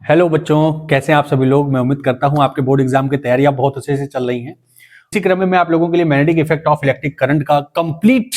Hello बच्चों, कैसे हैं आप सभी लोग। मैं उम्मीद करता हूं आपके बोर्ड एग्जाम की तैयारियां बहुत अच्छे से चल रही हैं। इसी क्रम में मैं आप लोगों के लिए magnetic effect of electric current का कंप्लीट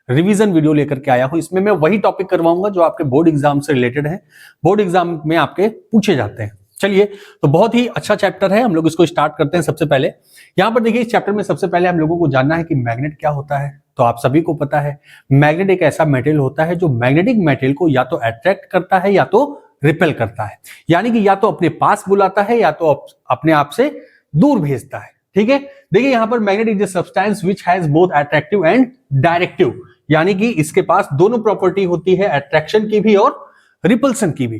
रिवीजन वीडियो लेकर के आया हूं। इसमें मैं वही टॉपिक करवाऊंगा जो आपके बोर्ड एग्जाम से रिलेटेड है, बोर्ड एग्जाम में आपके पूछे जाते हैं। चलिए, तो बहुत ही अच्छा चैप्टर है, हम लोग इसको स्टार्ट करते हैं। सबसे पहले यहां पर देखिए, इस चैप्टर में सबसे पहले हम लोगों को जानना है कि मैग्नेट क्या होता है। तो आप सभी को पता है, मैग्नेट एक ऐसा मेटेरियल होता है जो मैग्नेटिक मेटेरियल को या तो अट्रैक्ट करता है या तो रिपेल करता है, यानी कि या तो अपने पास बुलाता है या तो अपने आप से दूर भेजता है। ठीक है, देखिए यहां पर magnet is a substance which has both attractive and directive, यानी कि इसके पास दोनों प्रॉपर्टी होती है, अट्रैक्शन की भी और रिपल्सन की भी।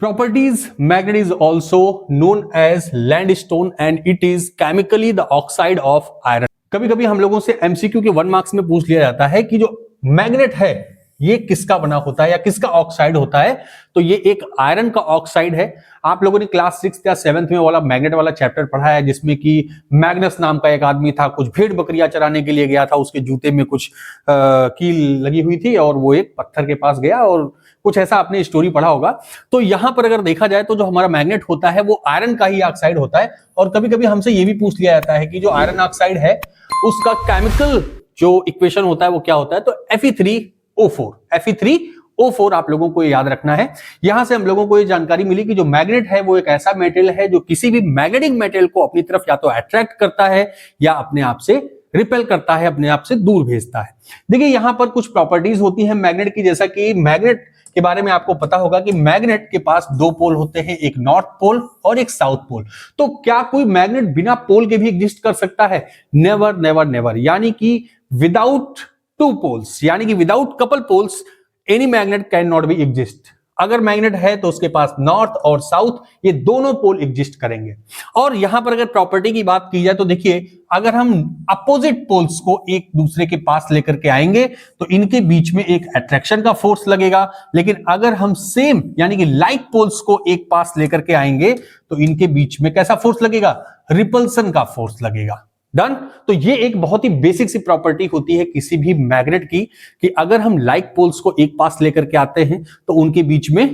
Properties magnet is also known as lodestone and it is chemically the oxide of iron. कभी कभी हम लोगों से एमसीक्यू के 1 मार्क्स में पूछ लिया जाता है कि जो मैग्नेट है ये किसका बना होता है या किसका ऑक्साइड होता है। तो ये एक आयरन का ऑक्साइड है। आप लोगों ने क्लास 6 या 7th में वाला मैग्नेट वाला चैप्टर पढ़ा है, जिसमें कि मैग्नस नाम का एक आदमी था, कुछ भेड़ बकरियां चराने के लिए गया था, उसके जूते में कुछ कील लगी हुई थी और वो एक पत्थर के पास गया और कुछ ऐसा आपने स्टोरी पढ़ा होगा। तो यहां पर अगर देखा जाए तो जो हमारा मैग्नेट होता है वो आयरन का ही ऑक्साइड होता है। और कभी कभी हमसे ये भी पूछ लिया जाता है कि जो आयरन ऑक्साइड है उसका केमिकल जो इक्वेशन होता है वो क्या होता है। तो Fe3O4 आप लोगों को याद रखना है। यहां से हम लोगों को ये जानकारी मिली कि जो मैग्नेट है वो एक ऐसा मेटेरियल है जो किसी भी मैग्नेटिक मेटेरियल को अपनी तरफ या तो अट्रैक्ट करता है या अपने आप से रिपेल करता है, अपने आप से दूर भेजता है। देखिए यहां पर कुछ प्रॉपर्टीज होती हैं मैग्नेट की, जैसा कि मैग्नेट के बारे में आपको पता होगा कि मैग्नेट के पास 2 पोल होते हैं, एक नॉर्थ पोल और एक साउथ पोल। तो क्या कोई मैग्नेट बिना पोल के भी एग्जिस्ट कर सकता है? नेवर नेवर नेवर, यानी कि विदाउट 2 पोल्स, यानी कि without couple poles any magnet can not be exist. अगर मैग्नेट है तो उसके पास नॉर्थ और साउथ ये दोनों पोल एग्जिस्ट करेंगे। और यहां पर अगर प्रॉपर्टी की बात की जाए तो देखिए, अगर हम अपोजिट पोल्स को एक दूसरे के पास लेकर के आएंगे तो इनके बीच में एक अट्रैक्शन का फोर्स लगेगा, लेकिन अगर हम सेम यानी कि लाइक पोल्स को एक पास लेकर के आएंगे तो इनके बीच में कैसा फोर्स लगेगा? रिपल्सन का फोर्स लगेगा। डन। तो ये एक बहुत ही बेसिक सी प्रॉपर्टी होती है किसी भी मैग्नेट की, कि अगर हम लाइक पोल्स को एक पास लेकर के आते हैं तो उनके बीच में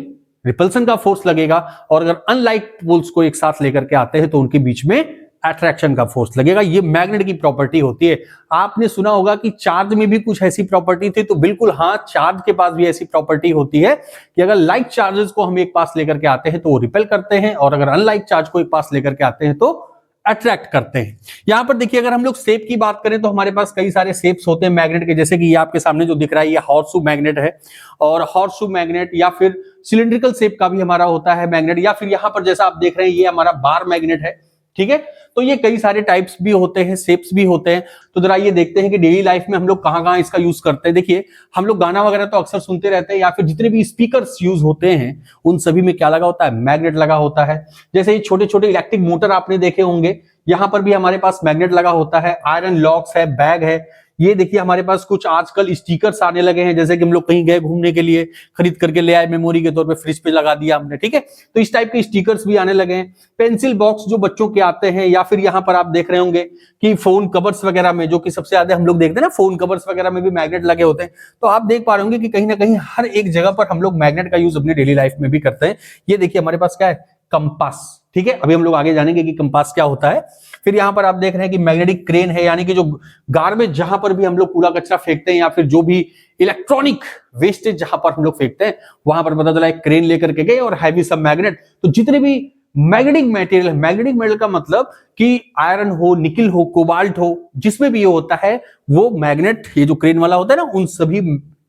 रिपल्सन का फोर्स लगेगा, और अगर अनलाइक पोल्स को एक साथ लेकर के आते हैं तो उनके बीच में अट्रैक्शन का फोर्स लगेगा। ये मैग्नेट की प्रॉपर्टी होती है। आपने सुना होगा कि चार्ज में भी कुछ ऐसी प्रॉपर्टी थी, तो बिल्कुल हाँ, चार्ज के पास भी ऐसी प्रॉपर्टी होती है कि अगर लाइक चार्जेस को हम एक पास लेकर के आते हैं तो वो रिपेल करते हैं, और अगर अनलाइक चार्ज को एक पास लेकर के आते हैं तो अट्रैक्ट करते हैं। यहां पर देखिए, अगर हम लोग शेप की बात करें तो हमारे पास कई सारे शेप्स होते हैं मैग्नेट के, जैसे कि ये आपके सामने जो दिख रहा है ये हॉर्सशू मैग्नेट है, और हॉर्सशू मैग्नेट या फिर सिलिंड्रिकल शेप का भी हमारा होता है मैग्नेट, या फिर यहां पर जैसा आप देख रहे हैं ये हमारा बार मैग्नेट है। ठीक है, तो ये कई सारे टाइप्स भी होते हैं, शेप्स भी होते हैं। तो जरा ये देखते हैं कि डेली लाइफ में हम लोग कहां कहां इसका यूज करते हैं। देखिए, हम लोग गाना वगैरह तो अक्सर सुनते रहते हैं, या फिर जितने भी स्पीकर्स यूज होते हैं उन सभी में क्या लगा होता है? मैग्नेट लगा होता है। जैसे ये छोटे छोटे इलेक्ट्रिक मोटर आपने देखे होंगे, यहां पर भी हमारे पास मैग्नेट लगा होता है। आयरन लॉक्स है, बैग है। ये देखिए हमारे पास कुछ आजकल स्टिकर्स आने लगे हैं, जैसे कि हम लोग कहीं गए घूमने के लिए, खरीद करके ले आए, मेमोरी के तौर पे फ्रिज पे लगा दिया हमने। ठीक है, तो इस टाइप के स्टिकर्स भी आने लगे हैं। पेंसिल बॉक्स जो बच्चों के आते हैं, या फिर यहां पर आप देख रहे होंगे कि फोन कवर्स वगैरह में, जो कि सबसे ज्यादा हम लोग देखते हैं ना, फोन कवर्स वगैरह में भी मैग्नेट लगे होते हैं। तो आप देख पा रहे होंगे कि कहीं ना कहीं हर एक जगह पर हम लोग मैग्नेट का यूज अपनी डेली लाइफ में भी करते हैं। ये देखिए हमारे पास क्या है? कंपास। ठीक है, अभी हम लोग आगे जानेंगे कि कंपास क्या होता है। फिर यहां पर आप देख रहे हैं कि मैग्नेटिक क्रेन है, यानी कि जो गार्बेज जहां पर भी हम लोग कूड़ा कचरा फेंकते हैं, या फिर जो भी इलेक्ट्रॉनिक वेस्टेज जहां पर हम लोग फेंकते हैं, वहां पर पता चला एक क्रेन लेकर के गए और हैवी सब मैग्नेट। तो जितने भी मैग्नेटिक मटेरियल है, मैग्नेटिक मटेरियल का मतलब कि आयरन हो, निकिल हो, कोबाल्ट हो, जिसमें भी ये होता है वो मैग्नेट, ये जो क्रेन वाला होता है ना, उन सभी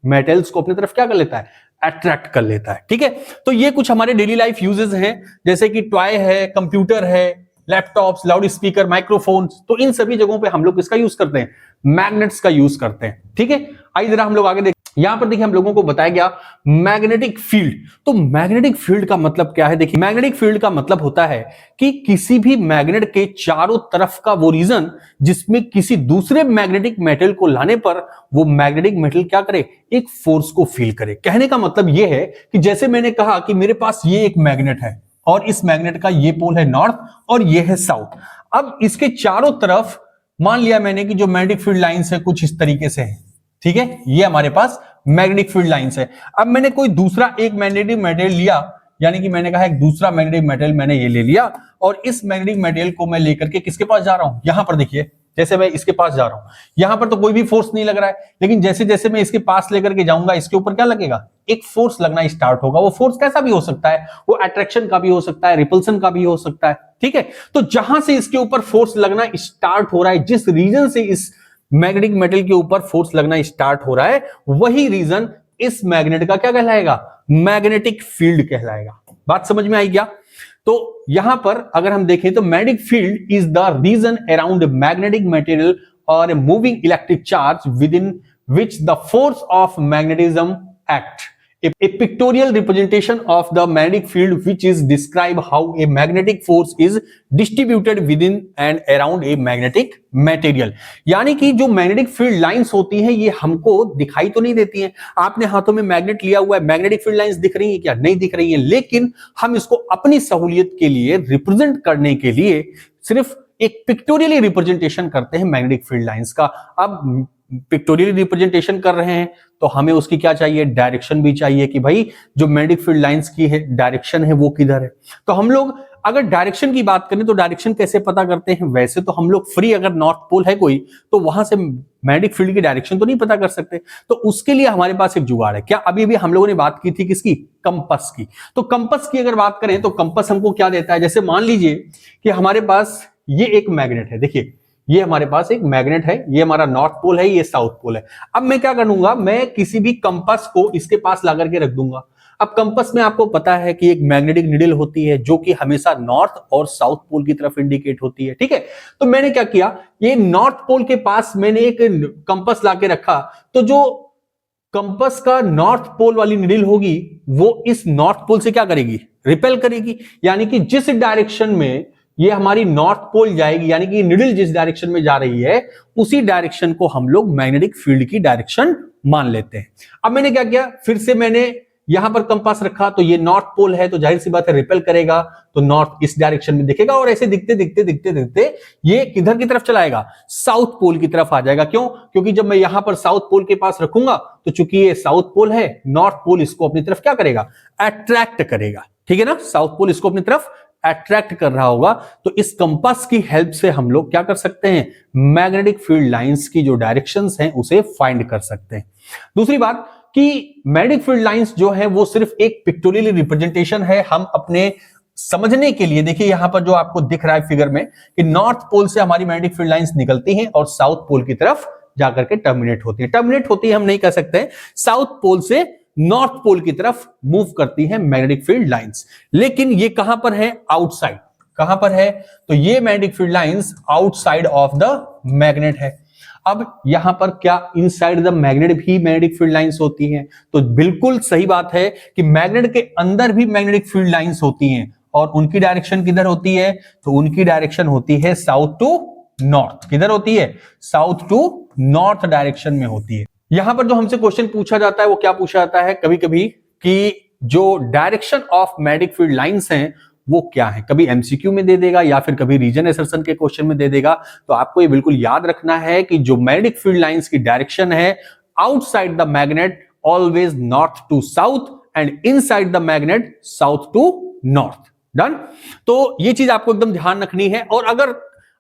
मेटल्स को अपनी तरफ क्या कर लेता है? अट्रैक्ट कर लेता है। ठीक है, तो ये कुछ हमारे डेली लाइफ यूजेस हैं, जैसे कि टॉय है, कंप्यूटर है, लैपटॉप्स, लाउड स्पीकर, माइक्रोफोन्स। तो इन सभी जगहों पे हम लोग किसका यूज करते हैं? मैग्नेट्स का यूज करते हैं। ठीक है, आइए जरा हम लोग आगे देखते हैं। यहां पर देखिए हम लोगों को बताया गया मैग्नेटिक फील्ड। तो मैग्नेटिक फील्ड का मतलब क्या है? देखिए, मैग्नेटिक फील्ड का मतलब होता है कि किसी भी मैग्नेट के चारों तरफ का वो रीजन जिसमें किसी दूसरे मैग्नेटिक मेटल को लाने पर वो मैग्नेटिक मेटल क्या करे? एक फोर्स को फील करे। कहने का मतलब ये है कि जैसे मैंने कहा कि मेरे पास ये एक मैग्नेट है, और इस मैग्नेट का ये पोल है नॉर्थ और ये है साउथ। अब इसके चारों तरफ मान लिया मैंने कि जो मैग्नेटिक फील्ड लाइंस है कुछ इस तरीके से है। ठीक है, ये हमारे पास मैग्नेटिक फील्ड लाइंस है। अब मैंने कोई दूसरा एक मैग्नेटिक मटेरियल लिया यानी कि मैंने कहा एक दूसरा मैग्नेटिक मटेरियल मैंने ये ले लिया और इस मैग्नेटिक मटेरियल को मैं लेकर के किसके पास जा रहा हूं, यहां पर देखिए जैसे मैं इसके पास जा रहा हूं, यहां पर तो कोई भी फोर्स नहीं लग रहा है, लेकिन जैसे जैसे मैं इसके पास लेकर के जाऊंगा इसके ऊपर क्या लगेगा, एक फोर्स लगना स्टार्ट होगा। वो फोर्स कैसा भी हो सकता है, वो अट्रैक्शन का भी हो सकता है, रिपल्सन का भी हो सकता है, ठीक है। तो जहां से इसके ऊपर फोर्स लगना स्टार्ट हो रहा है, जिस रीजन से इस मैग्नेटिक मेटल के ऊपर फोर्स लगना स्टार्ट हो रहा है, वही रीजन इस मैग्नेट का क्या कहलाएगा, मैग्नेटिक फील्ड कहलाएगा। बात समझ में आई क्या? तो यहां पर अगर हम देखें तो magnetic field is the region around magnetic material और moving electric charge within which the force of magnetism act. A pictorial representation of the magnetic field which is describe how a magnetic force is distributed within and around a magnetic material। यानी कि जो magnetic field lines होती हैं ये हमको दिखाई तो नहीं देती हैं, आपने हाथों में मैग्नेट लिया हुआ है, मैग्नेटिक फील्ड लाइंस दिख रही हैं क्या, नहीं दिख रही हैं, लेकिन हम इसको अपनी सहूलियत के लिए रिप्रेजेंट करने के लिए सिर्फ एक पिक्टोरियली रिप्रेजेंटेशन करते हैं मैग्नेटिक फील्ड लाइंस का। अब पिक्टोरियल रिप्रेजेंटेशन कर रहे हैं तो हमें उसकी क्या चाहिए, डायरेक्शन भी चाहिए कि भाई जो मैग्नेटिक फील्ड लाइंस की है डायरेक्शन है वो किधर है। तो हम लोग अगर डायरेक्शन की बात करें तो डायरेक्शन कैसे पता करते हैं, वैसे तो हम लोग फ्री अगर नॉर्थ पोल है कोई तो वहां से मैग्नेटिक फील्ड की डायरेक्शन तो नहीं पता कर सकते, तो उसके लिए हमारे पास एक जुगाड़ है। क्या अभी अभी हम लोगों ने बात की थी किसकी, कंपस की। तो कंपस की अगर बात करें तो कंपस हमको क्या देता है, जैसे मान लीजिए कि हमारे पास ये एक मैग्नेट है, देखिए ये हमारे पास एक मैग्नेट है, ये हमारा नॉर्थ पोल है, ये साउथ पोल है। अब मैं क्या करूंगा, मैं किसी भी कंपास को इसके पास ला करके रख दूंगा। अब कंपास में आपको पता है कि एक मैग्नेटिक नीडल होती है जो कि हमेशा नॉर्थ और साउथ पोल की तरफ इंडिकेट होती है, ठीक है। तो मैंने क्या किया, ये नॉर्थ पोल के पास मैंने एक कंपास ला के रखा, तो जो कंपास का नॉर्थ पोल वाली नीडल होगी वो इस नॉर्थ पोल से क्या करेगी, रिपेल करेगी। यानी कि जिस डायरेक्शन में ये हमारी नॉर्थ पोल जाएगी, यानी कि नीडल जिस डायरेक्शन में जा रही है उसी डायरेक्शन को हम लोग मैग्नेटिक फील्ड की डायरेक्शन मान लेते हैं। अब मैंने क्या किया, फिर से मैंने यहां पर कंपास रखा, तो ये नॉर्थ पोल है तो जाहिर सी बात है रिपेल करेगा, तो नॉर्थ इस डायरेक्शन में दिखेगा और ऐसे दिखते दिखते दिखते दिखते ये किधर की तरफ चला आएगा, साउथ पोल की तरफ आ जाएगा। क्यों, क्योंकि जब मैं यहां पर साउथ पोल के पास रखूंगा तो चूंकि ये साउथ पोल है, नॉर्थ पोल इसको अपनी तरफ क्या करेगा, अट्रैक्ट करेगा, ठीक है ना। साउथ पोल इसको अपनी तरफ अट्रैक्ट कर रहा होगा, तो इस कंपास की हेल्प से हम लोग क्या कर सकते हैं, मैग्नेटिक फील्ड लाइंस की जो डायरेक्शंस हैं उसे फाइंड कर सकते हैं। दूसरी बात कि मैग्नेटिक फील्ड लाइंस जो है वो सिर्फ एक पिक्टोरियल रिप्रेजेंटेशन है, हम अपने समझने के लिए देखिए यहां पर जो आपको दिख रहा है फिगर में कि नॉर्थ पोल से हमारी मैग्नेटिक फील्ड लाइंस निकलती हैं और साउथ पोल की तरफ जाकर के टर्मिनेट होती है। टर्मिनेट होती है हम नहीं कह सकते, साउथ पोल से नॉर्थ पोल की तरफ मूव करती है मैग्नेटिक फील्ड लाइंस। लेकिन ये कहां पर है, आउटसाइड। कहां पर है, तो ये magnetic field lines outside of the magnet है। अब यहां पर क्या इनसाइड द मैग्नेट भी मैग्नेटिक फील्ड लाइंस होती हैं, तो बिल्कुल सही बात है कि मैग्नेट के अंदर भी मैग्नेटिक फील्ड लाइंस होती हैं और उनकी डायरेक्शन किधर होती है, तो उनकी डायरेक्शन होती है साउथ टू नॉर्थ। किधर होती है, साउथ टू नॉर्थ डायरेक्शन में होती है। यहां पर जो हमसे क्वेश्चन पूछा जाता है वो क्या पूछा जाता है कभी कभी कि जो direction of magnetic field lines हैं वो क्या है, कभी एमसीक्यू में दे देगा या फिर कभी रीजन असर्शन के क्वेश्चन में दे देगा। तो आपको ये बिल्कुल याद रखना है कि जो मैग्नेटिक फील्ड लाइंस की डायरेक्शन है outside the magnet always north to south and inside the magnet south to north. Done. तो ये चीज आपको एकदम ध्यान रखनी है। और अगर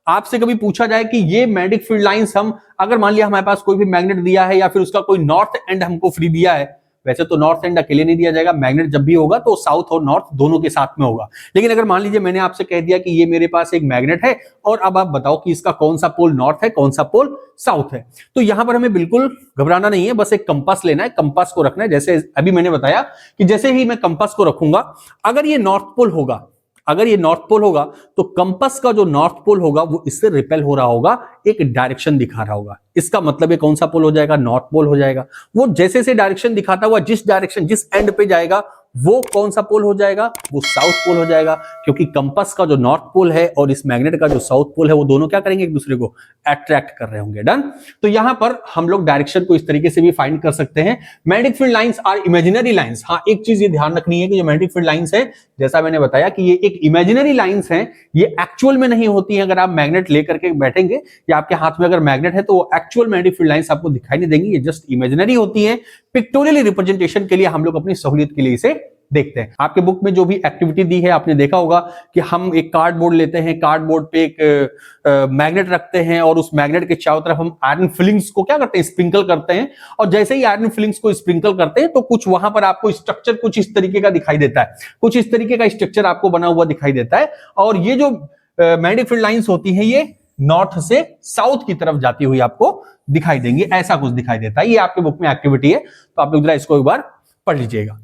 आपसे कभी पूछा जाए कि ये मैग्नेटिक फील्ड लाइंस हम अगर मान लिया हमारे पास कोई भी मैग्नेट दिया है या फिर उसका कोई नॉर्थ एंड हमको फ्री दिया है, वैसे तो नॉर्थ एंड अकेले नहीं दिया जाएगा, मैग्नेट जब भी होगा तो साउथ और नॉर्थ दोनों के साथ में होगा। लेकिन अगर मान लीजिए मैंने आपसे कह दिया कि ये मेरे पास एक मैग्नेट है और अब आप बताओ कि इसका कौन सा पोल नॉर्थ है कौन सा पोल साउथ है, तो यहां पर हमें बिल्कुल घबराना नहीं है, बस एक कंपास लेना है, कंपास को रखना है। जैसे अभी मैंने बताया कि जैसे ही मैं कंपास को रखूंगा, अगर ये नॉर्थ पोल होगा, अगर ये नॉर्थ पोल होगा तो कंपास का जो नॉर्थ पोल होगा वो इससे रिपेल हो रहा होगा, एक डायरेक्शन दिखा रहा होगा। इसका मतलब ये कौन सा पोल हो जाएगा, नॉर्थ पोल हो जाएगा। वो जैसे से डायरेक्शन दिखाता हुआ जिस डायरेक्शन जिस एंड पे जाएगा वो कौन सा पोल हो जाएगा, वो साउथ पोल हो जाएगा, क्योंकि कंपास का जो नॉर्थ पोल है और इस मैग्नेट का जो साउथ पोल है वो दोनों क्या करेंगे, एक दूसरे को अट्रैक्ट कर रहे होंगे। डन। तो यहां पर हम लोग डायरेक्शन को इस तरीके से भी फाइंड कर सकते हैं। Magnetic field lines are imaginary lines. हाँ, एक चीज ये ध्यान रखनी है कि जो मैग्नेटिक फील्ड लाइंस है, जैसा मैंने बताया कि ये एक इमेजिनरी लाइंस है, ये एक्चुअल में नहीं होती है। अगर आप मैग्नेट लेकर के बैठेंगे या आपके हाथ में अगर मैग्नेट है तो वो एक्चुअल मैग्नेटिक फील्ड लाइंस आपको दिखाई नहीं देंगी, ये जस्ट इमेजिनरी होती है। पिक्टोरियल रिप्रेजेंटेशन के लिए हम लोग अपनी सहूलियत के लिए इसे देखते हैं। आपके बुक में जो भी एक्टिविटी दी है आपने देखा होगा कि हम एक कार्डबोर्ड लेते हैं, कार्डबोर्ड पे एक मैग्नेट रखते हैं और उस मैग्नेट के चारों तरफ हम आयरन फिलिंग्स को क्या करते हैं, स्प्रिंकल करते हैं। और जैसे ही आयरन फिलिंग्स को स्प्रिंकल करते हैं तो कुछ वहां पर आपको स्ट्रक्चर कुछ इस तरीके का दिखाई देता है, कुछ इस तरीके का स्ट्रक्चर आपको बना हुआ दिखाई देता है। और ये जो मैग्नेटिक फील्ड लाइंस होती हैं ये नॉर्थ से साउथ की तरफ जाती हुई आपको दिखाई देंगी, ऐसा कुछ दिखाई देता है। ये आपके बुक में एक्टिविटी है, तो आप लोग जरा इसको एक बार पढ़ लीजिएगा।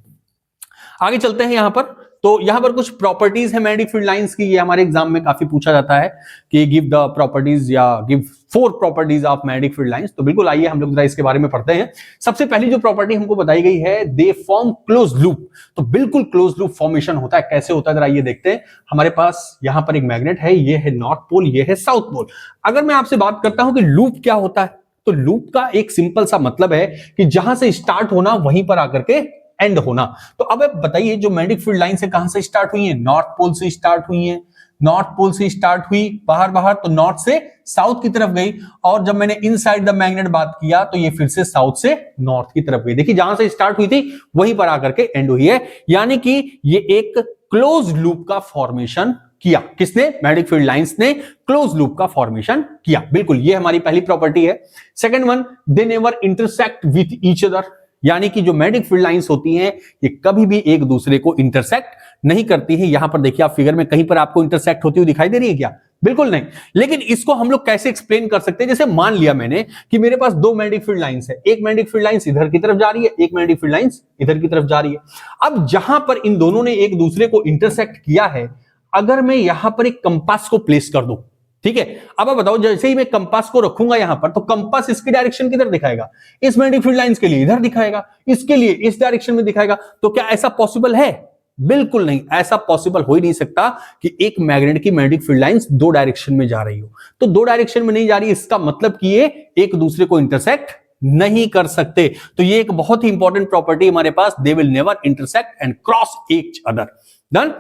आगे चलते हैं यहां पर। तो यहां पर कुछ प्रॉपर्टीज है मैग्नेटिक फील्ड लाइंस की, ये हमारे एग्जाम में काफी पूछा जाता है कि गिव द प्रॉपर्टीज या give 4 properties of magnetic field lines. तो बिल्कुल आइए हम लोग जरा इसके बारे में पढ़ते हैं। सबसे पहली जो प्रॉपर्टी हमको बताई गई है, दे फॉर्म क्लोज लूप। तो बिल्कुल क्लोज लूप फॉर्मेशन होता है। कैसे होता है जरा ये देखते हैं। हमारे पास यहां पर एक मैग्नेट है, ये है नॉर्थ पोल, ये है साउथ पोल। अगर मैं आपसे बात करता हूं कि लूप क्या होता है, तो लूप का एक सिंपल सा मतलब है कि जहां से स्टार्ट होना वहीं पर आकर के एंड होना। तो अब आप बताइए जो मैग्नेटिक फील्ड लाइन से कहां से स्टार्ट हुई है, नॉर्थ पोल से स्टार्ट हुई है। नॉर्थ पोल से स्टार्ट हुई बाहर बाहर, तो नॉर्थ से साउथ की तरफ गई। और जब मैंने इनसाइड द मैग्नेट बात किया तो ये फिर से साउथ से नॉर्थ की तरफ गई। देखिए जहां से स्टार्ट हुई थी वहीं पर आकर के एंड हुई है, यानी कि ये एक क्लोज लूप का फॉर्मेशन किया। किसने? मैग्नेटिक फील्ड लाइंस ने क्लोज लूप का फॉर्मेशन किया। बिल्कुल ये हमारी पहली प्रॉपर्टी है। Second one, they never intersect with each other, यानी कि जो मैग्नेटिक फील्ड लाइंस होती हैं ये कभी भी एक दूसरे को इंटरसेक्ट नहीं करती हैं। यहां पर देखिए आप फिगर में कहीं पर आपको इंटरसेक्ट होती हुई दिखाई दे रही है क्या? बिल्कुल नहीं। लेकिन इसको हम लोग कैसे एक्सप्लेन कर सकते हैं? जैसे मान लिया मैंने कि मेरे पास 2 मैग्नेटिक फील्ड लाइंस है, एक मैग्नेटिक फील्ड लाइंस इधर की तरफ जा रही है, एक मैग्नेटिक फील्ड लाइंस इधर की तरफ जा रही है। अब जहां पर इन दोनों ने एक दूसरे को इंटरसेक्ट किया है, अगर मैं यहां पर एक कंपास को प्लेस कर दूं, ठीक है, अब आप बताओ जैसे ही मैं कंपास को रखूंगा यहां पर, तो कंपास इसकी डायरेक्शन किधर दिखाएगा? इस मैग्नेटिक फील्ड लाइंस के लिए इधर दिखाएगा, इसके लिए इस डायरेक्शन में दिखाएगा। तो क्या ऐसा पॉसिबल है? बिल्कुल नहीं, ऐसा पॉसिबल हो ही नहीं सकता कि एक मैग्नेट की मैग्नेटिक फील्ड लाइंस 2 डायरेक्शन में जा रही हो। तो 2 डायरेक्शन में नहीं जा रही, इसका मतलब कि ये एक दूसरे को इंटरसेक्ट नहीं कर सकते। तो ये एक बहुत ही इंपॉर्टेंट प्रॉपर्टी हमारे पास, they will never intersect and cross each other. Done.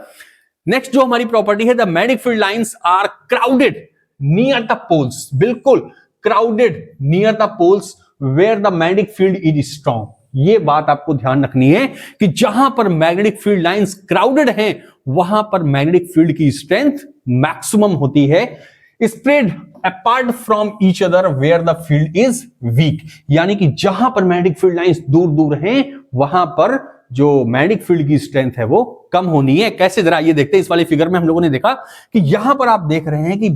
Next जो हमारी प्रॉपर्टी है, the magnetic field lines are crowded near the poles. बिल्कुल crowded near the poles where the magnetic field is strong. ये बात आपको ध्यान रखनी है कि जहां पर मैग्नेटिक फील्ड लाइंस क्राउडेड हैं वहां पर मैग्नेटिक फील्ड की स्ट्रेंथ मैक्सिमम होती है। Spread apart from each other where the field is weak, यानी कि जहां पर मैग्नेटिक फील्ड लाइंस दूर दूर हैं वहां पर जो मैग्नेटिक फील्ड की स्ट्रेंथ है वो कम होनी है। कैसे? जरा ये देखते हैं। इस वाले फिगर में हम लोगों ने देखा कि यहां पर आप देख रहे हैं कि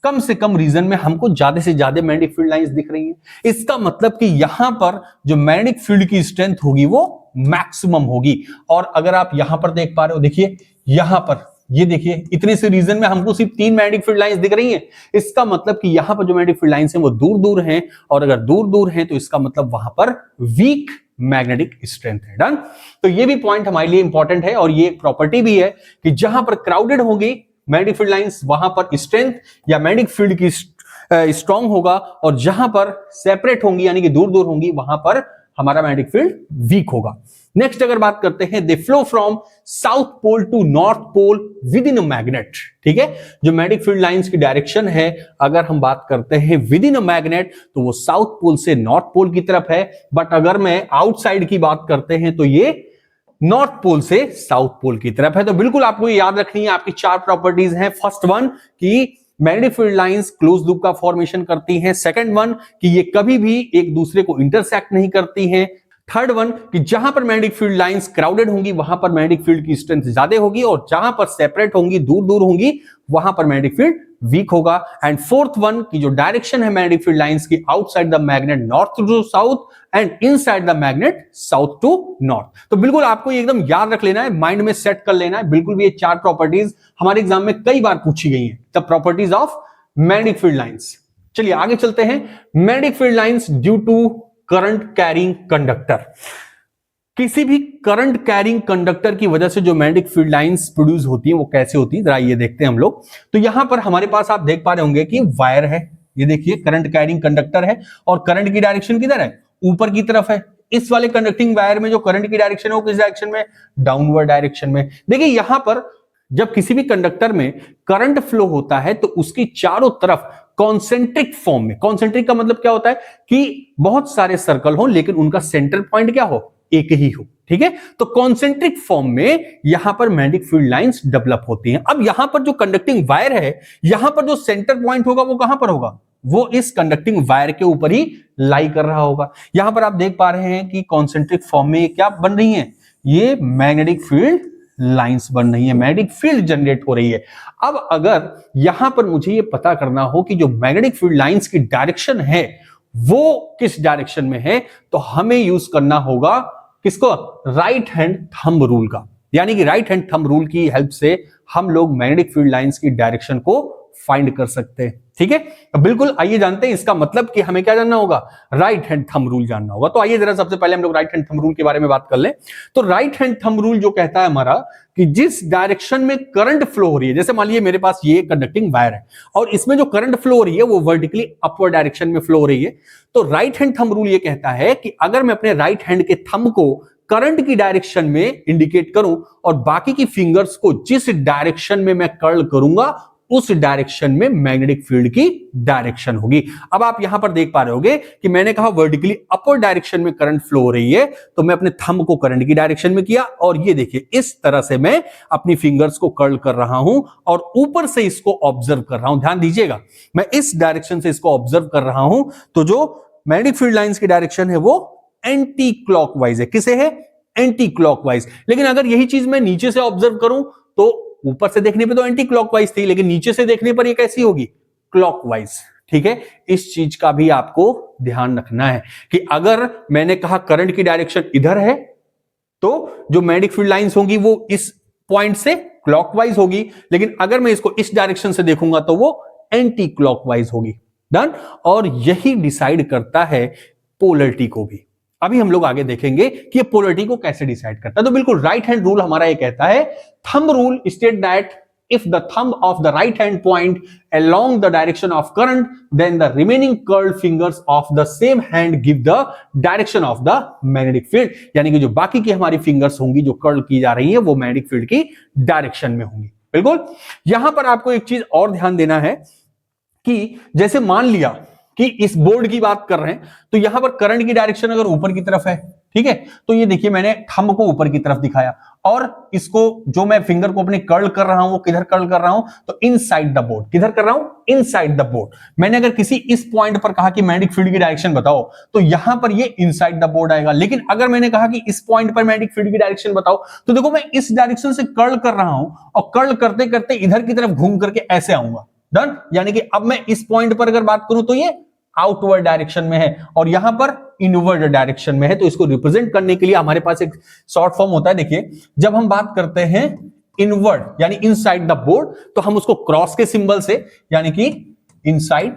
कम से कम रीजन में हमको ज्यादा से ज्यादा मैग्नेटिक फील्ड लाइंस दिख रही हैं। इसका मतलब कि यहां पर जो मैग्नेटिक फील्ड की स्ट्रेंथ होगी वो मैक्सिमम होगी। और अगर आप यहां पर देख पा रहे हो, देखिए यहां पर ये देखिए इतने से रीजन में हमको सिर्फ 3 मैग्नेटिक फील्ड लाइंस दिख रही हैं। इसका मतलब कि यहां पर जो मैग्नेटिक फील्ड लाइंस हैं वो दूर दूर हैं, और अगर दूर दूर हैं तो इसका मतलब वहां पर वीक मैग्नेटिक स्ट्रेंथ है। डन। तो ये भी पॉइंट हमारे लिए इंपॉर्टेंट है, और ये एक प्रॉपर्टी भी है कि जहां पर क्राउडेड होगी मैग्नेटिक फील्ड लाइंस वहां पर स्ट्रेंथ या मैग्नेटिक फील्ड की स्ट्रांग होगा, और जहां पर सेपरेट होंगी यानी कि दूर दूर होंगी वहां पर हमारा मैग्नेटिक फील्ड वीक होगा। नेक्स्ट अगर बात करते हैं, they flow from south pole to north pole within a magnet. ठीक है, जो मैग्नेटिक फील्ड लाइंस की डायरेक्शन है अगर हम बात करते हैं विद इन अ मैग्नेट तो वो साउथ पोल से नॉर्थ पोल की तरफ है। बट अगर मैं आउटसाइड की बात करते हैं तो ये नॉर्थ पोल से साउथ पोल की तरफ है। तो बिल्कुल आपको ये याद रखनी है, आपकी 4 प्रॉपर्टीज हैं। फर्स्ट वन कि magnetic field lines close loop का फॉर्मेशन करती हैं। सेकंड वन कि ये कभी भी एक दूसरे को इंटरसेक्ट नहीं करती हैं। थर्ड वन कि जहां पर मैग्नेटिक फील्ड लाइंस क्राउडेड होंगी वहां पर मैग्नेटिक फील्ड की स्ट्रेंथ ज्यादा होगी, और जहां पर सेपरेट होंगी दूर दूर होंगी वहां पर मैग्नेटिक फील्ड वीक होगा। एंड फोर्थ वन की जो डायरेक्शन है मैग्नेटिक फील्ड लाइंस की, outside the magnet north to south and inside the magnet south to north. तो बिल्कुल आपको ये एकदम याद रख लेना है, माइंड में सेट कर लेना है। बिल्कुल भी ये 4 प्रॉपर्टीज हमारे एग्जाम में कई बार पूछी गई हैं, the properties of magnetic field lines. चलिए आगे चलते हैं। Magnetic field lines due to current carrying conductor. किसी भी करंट कैरिंग कंडक्टर की वजह से जो मैग्नेटिक फील्ड लाइंस प्रोड्यूस होती हैं वो कैसे होती है, जरा ये देखते हैं हम लोग। तो यहां पर हमारे पास आप देख पा रहे होंगे कि वायर है, ये देखिए करंट कैरिंग कंडक्टर है, और करंट की डायरेक्शन किधर है? ऊपर की तरफ है। इस वाले कंडक्टिंग वायर में जो करंट की डायरेक्शन है वो किस डायरेक्शन में? डाउनवर्ड डायरेक्शन में। देखिए यहां पर जब किसी भी कंडक्टर में करंट फ्लो होता है तो उसकी चारों तरफ कॉन्सेंट्रिक फॉर्म में, कॉन्सेंट्रिक का मतलब क्या होता है कि बहुत सारे सर्कल हो लेकिन उनका सेंटर पॉइंट क्या हो? एक ही हो, ठीक है। तो कॉन्सेंट्रिक फॉर्म में यहां पर मैग्नेटिक फील्ड लाइंस डेवलप होती हैं। अब यहां पर जो कंडक्टिंग वायर है, यहां पर जो सेंटर पॉइंट होगा वो कहां पर होगा, वो इस कंडक्टिंग वायर के ऊपर ही लाई कर रहा होगा। यहां पर आप देख पा रहे हैं कि कॉन्सेंट्रिक फॉर्म में क्या बन रही है, ये मैग्नेटिक फील्ड लाइंस बन रही है, मैग्नेटिक फील्ड जनरेट हो रही है। अब अगर यहां पर मुझे ये पता करना हो कि जो मैग्नेटिक फील्ड लाइंस की डायरेक्शन है वो किस डायरेक्शन में है, तो हमें यूज करना होगा किसको, राइट हैंड थंब रूल का। यानी कि राइट हैंड थंब रूल की हेल्प से हम लोग मैग्नेटिक फील्ड लाइंस की डायरेक्शन को फाइंड कर सकते हैं, ठीक है। तो बिल्कुल आइए जानते हैं इसका मतलब कि हमें क्या जानना होगा, राइट हैंड थंब रूल जानना होगा। तो आइए जरा सबसे पहले हम लोग राइट हैंड थंब रूल के बारे में बात कर लें। तो राइट हैंड थंब रूल जो कहता है हमारा कि जिस डायरेक्शन में करंट फ्लो हो रही है, जैसे मान लीजिए मेरे पास ये कंडक्टिंग वायर है और इसमें जो करंट फ्लो हो रही है वो वर्टिकली अपवर्ड डायरेक्शन में फ्लो हो रही है, तो राइट हैंड थंब रूल ये कहता है कि अगर मैं अपने राइट हैंड के थंब को करंट की डायरेक्शन में इंडिकेट करूं और बाकी की फिंगर्स को जिस डायरेक्शन में मैं कर्ल करूंगा उस डायरेक्शन में मैग्नेटिक फील्ड की डायरेक्शन होगी। अब आप यहां पर देख पा रहे होगे कि मैंने कहा वर्टिकली अपवर्ड डायरेक्शन में करंट फ्लो हो रही है, तो मैं अपने थंब को करंट की डायरेक्शन में किया और ये देखिए इस तरह से मैं अपनी फिंगर्स को कर्ल कर रहा हूं और ऊपर से इसको ऑब्जर्व कर रहा हूं। ध्यान दीजिएगा, मैं इस डायरेक्शन से इसको ऑब्जर्व कर रहा हूं, तो जो मैग्नेटिक फील्ड लाइंस की डायरेक्शन है वो एंटी क्लॉकवाइज है। किसे है, एंटी क्लॉकवाइज। लेकिन अगर यही चीज मैं नीचे से ऑब्जर्व करूं तो ऊपर से देखने पे तो एंटी क्लॉकवाइज थी, लेकिन नीचे से देखने पर ये कैसी होगी, क्लॉकवाइज, ठीक है। इस चीज का भी आपको ध्यान रखना है कि अगर मैंने कहा करंट की डायरेक्शन इधर है तो जो मैग्नेटिक फील्ड लाइंस होंगी वो इस पॉइंट से क्लॉकवाइज होगी, लेकिन अगर मैं इसको इस डायरेक्शन से देखूंगा तो वो एंटी क्लॉकवाइज होगी। डन। और यही डिसाइड करता है पोलरिटी को भी। अभी हम लोग आगे देखेंगे कि ये पोलरिटी को कैसे डिसाइड करता है। तो बिल्कुल राइट हैंड रूल हमारा ये कहता है, thumb rule state that if the thumb of the right hand point along the direction of current, then the remaining curled fingers of the same hand give the direction of the magnetic field। यानी कि जो बाकी की हमारी fingers होंगी जो curl की जा रही है वो मैग्नेटिक फील्ड की डायरेक्शन में होंगी। बिल्कुल। यहां पर आपको एक चीज और ध्यान देना है कि जैसे मान लिया कि इस बोर्ड की बात कर रहे हैं तो यहां पर करंट की डायरेक्शन अगर ऊपर की तरफ है, ठीक है, तो ये देखिए मैंने थंब को ऊपर की तरफ दिखाया और इसको जो मैं फिंगर को अपने कर्ल कर रहा हूं वो किधर कर्ल कर रहा हूं, तो इनसाइड द बोर्ड। किधर कर रहा हूं, इनसाइड द बोर्ड। मैंने अगर किसी इस पॉइंट पर कहा कि मैग्नेटिक फील्ड की डायरेक्शन बताओ तो यहां पर ये इनसाइड द बोर्ड आएगा। लेकिन अगर मैंने कहा कि इस पॉइंट पर मैग्नेटिक फील्ड की डायरेक्शन बताओ तो देखो मैं इस डायरेक्शन से कर्ल कर रहा हूं और कर्ल करते करते इधर की तरफ घूम करके ऐसे आऊंगा। डन। यानी कि अब मैं इस पॉइंट पर अगर बात करूं तो ये आउटवर्ड डायरेक्शन में है और यहां पर इनवर्ड डायरेक्शन में है। तो इसको रिप्रेजेंट करने के लिए हमारे पास एक शॉर्ट फॉर्म होता है। देखिए जब हम बात करते हैं इनवर्ड यानी इनसाइड द बोर्ड तो हम उसको क्रॉस के सिंबल से यानी कि इनसाइड,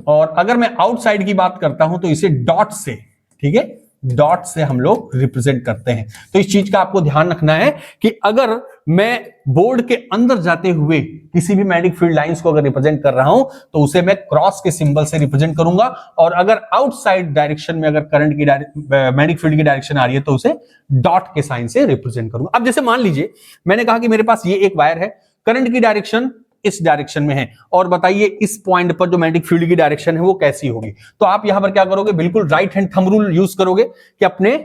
और अगर मैं आउटसाइड की बात करता हूं तो इसे डॉट से, ठीक है, डॉट से हम लोग रिप्रेजेंट करते हैं। तो इस चीज का आपको ध्यान रखना है कि अगर मैं बोर्ड के अंदर जाते हुए किसी भी मैग्नेटिक फील्ड लाइंस को अगर रिप्रेजेंट कर रहा हूं तो उसे मैं क्रॉस के सिंबल से रिप्रेजेंट करूंगा, और अगर आउटसाइड डायरेक्शन में अगर करंट की मैग्नेटिक फील्ड की डायरेक्शन आ रही है तो उसे डॉट के साइन से रिप्रेजेंट करूंगा। अब जैसे मान लीजिए मैंने कहा कि मेरे पास ये एक वायर है, करंट की डायरेक्शन इस डायरेक्शन में है, और बताइए इस पॉइंट पर जो मैग्नेटिक फील्ड की डायरेक्शन है वो कैसी होगी। तो आप यहां पर क्या करोगे, बिल्कुल right hand thumb rule use करोगे कि अपने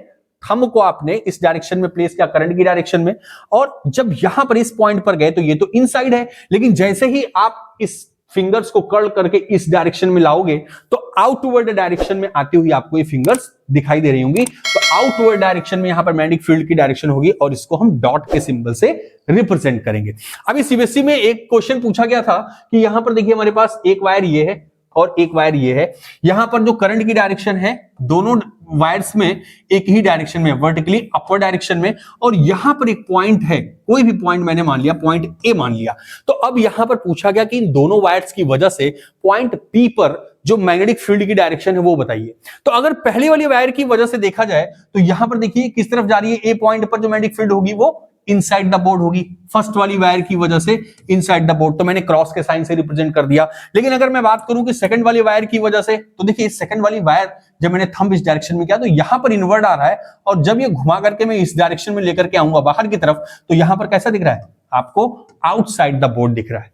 थंब को आपने इस डायरेक्शन में प्लेस किया, करंट की डायरेक्शन में, और जब यहां पर इस पॉइंट पर गए तो ये तो इनसाइड है, लेकिन जैसे ही आप इस फिंगर्स को कर्ल करके इस डायरेक्शन में लाओगे तो आउटवर्ड डायरेक्शन में आती हुई आपको ये फिंगर्स दिखाई दे रही होंगी। तो आउटवर्ड डायरेक्शन में यहां पर मैग्नेटिक फील्ड की डायरेक्शन होगी और इसको हम डॉट के सिंबल से रिप्रेजेंट करेंगे। अभी सीबीएसई में एक क्वेश्चन पूछा गया था कि यहां पर देखिए हमारे पास एक वायर ये है और एक वायर ये है, यहां पर जो करंट की डायरेक्शन है दोनों वायर्स में एक ही डायरेक्शन में, वर्टिकली अपवर्ड डायरेक्शन में, और यहां पर एक पॉइंट है, कोई भी पॉइंट मैंने मान लिया, पॉइंट ए मान लिया। तो अब यहां पर पूछा गया कि इन दोनों वायर्स की वजह से पॉइंट पी पर जो मैग्नेटिक फील्ड की डायरेक्शन है वो बताइए। तो अगर पहले वाली वायर की वजह से देखा जाए तो यहां पर देखिए किस तरफ जा रही है, ए पॉइंट पर जो मैग्नेटिक फील्ड होगी वो इनसाइड द बोर्ड होगी, फर्स्ट वाली वायर की वजह से इनसाइड द बोर्ड, तो मैंने क्रॉस के साइन से रिप्रेजेंट कर दिया। लेकिन अगर मैं बात करूं कि सेकंड वाली वायर की वजह से, तो देखिए इस सेकंड वाली वायर जब मैंने थंब इस डायरेक्शन में किया तो यहां पर इनवर्ड आ रहा है, और जब ये घुमा करके मैं इस डायरेक्शन में लेकर के आऊंगा बाहर की तरफ तो यहां पर कैसा दिख रहा है, आपको आउटसाइड द बोर्ड दिख रहा है।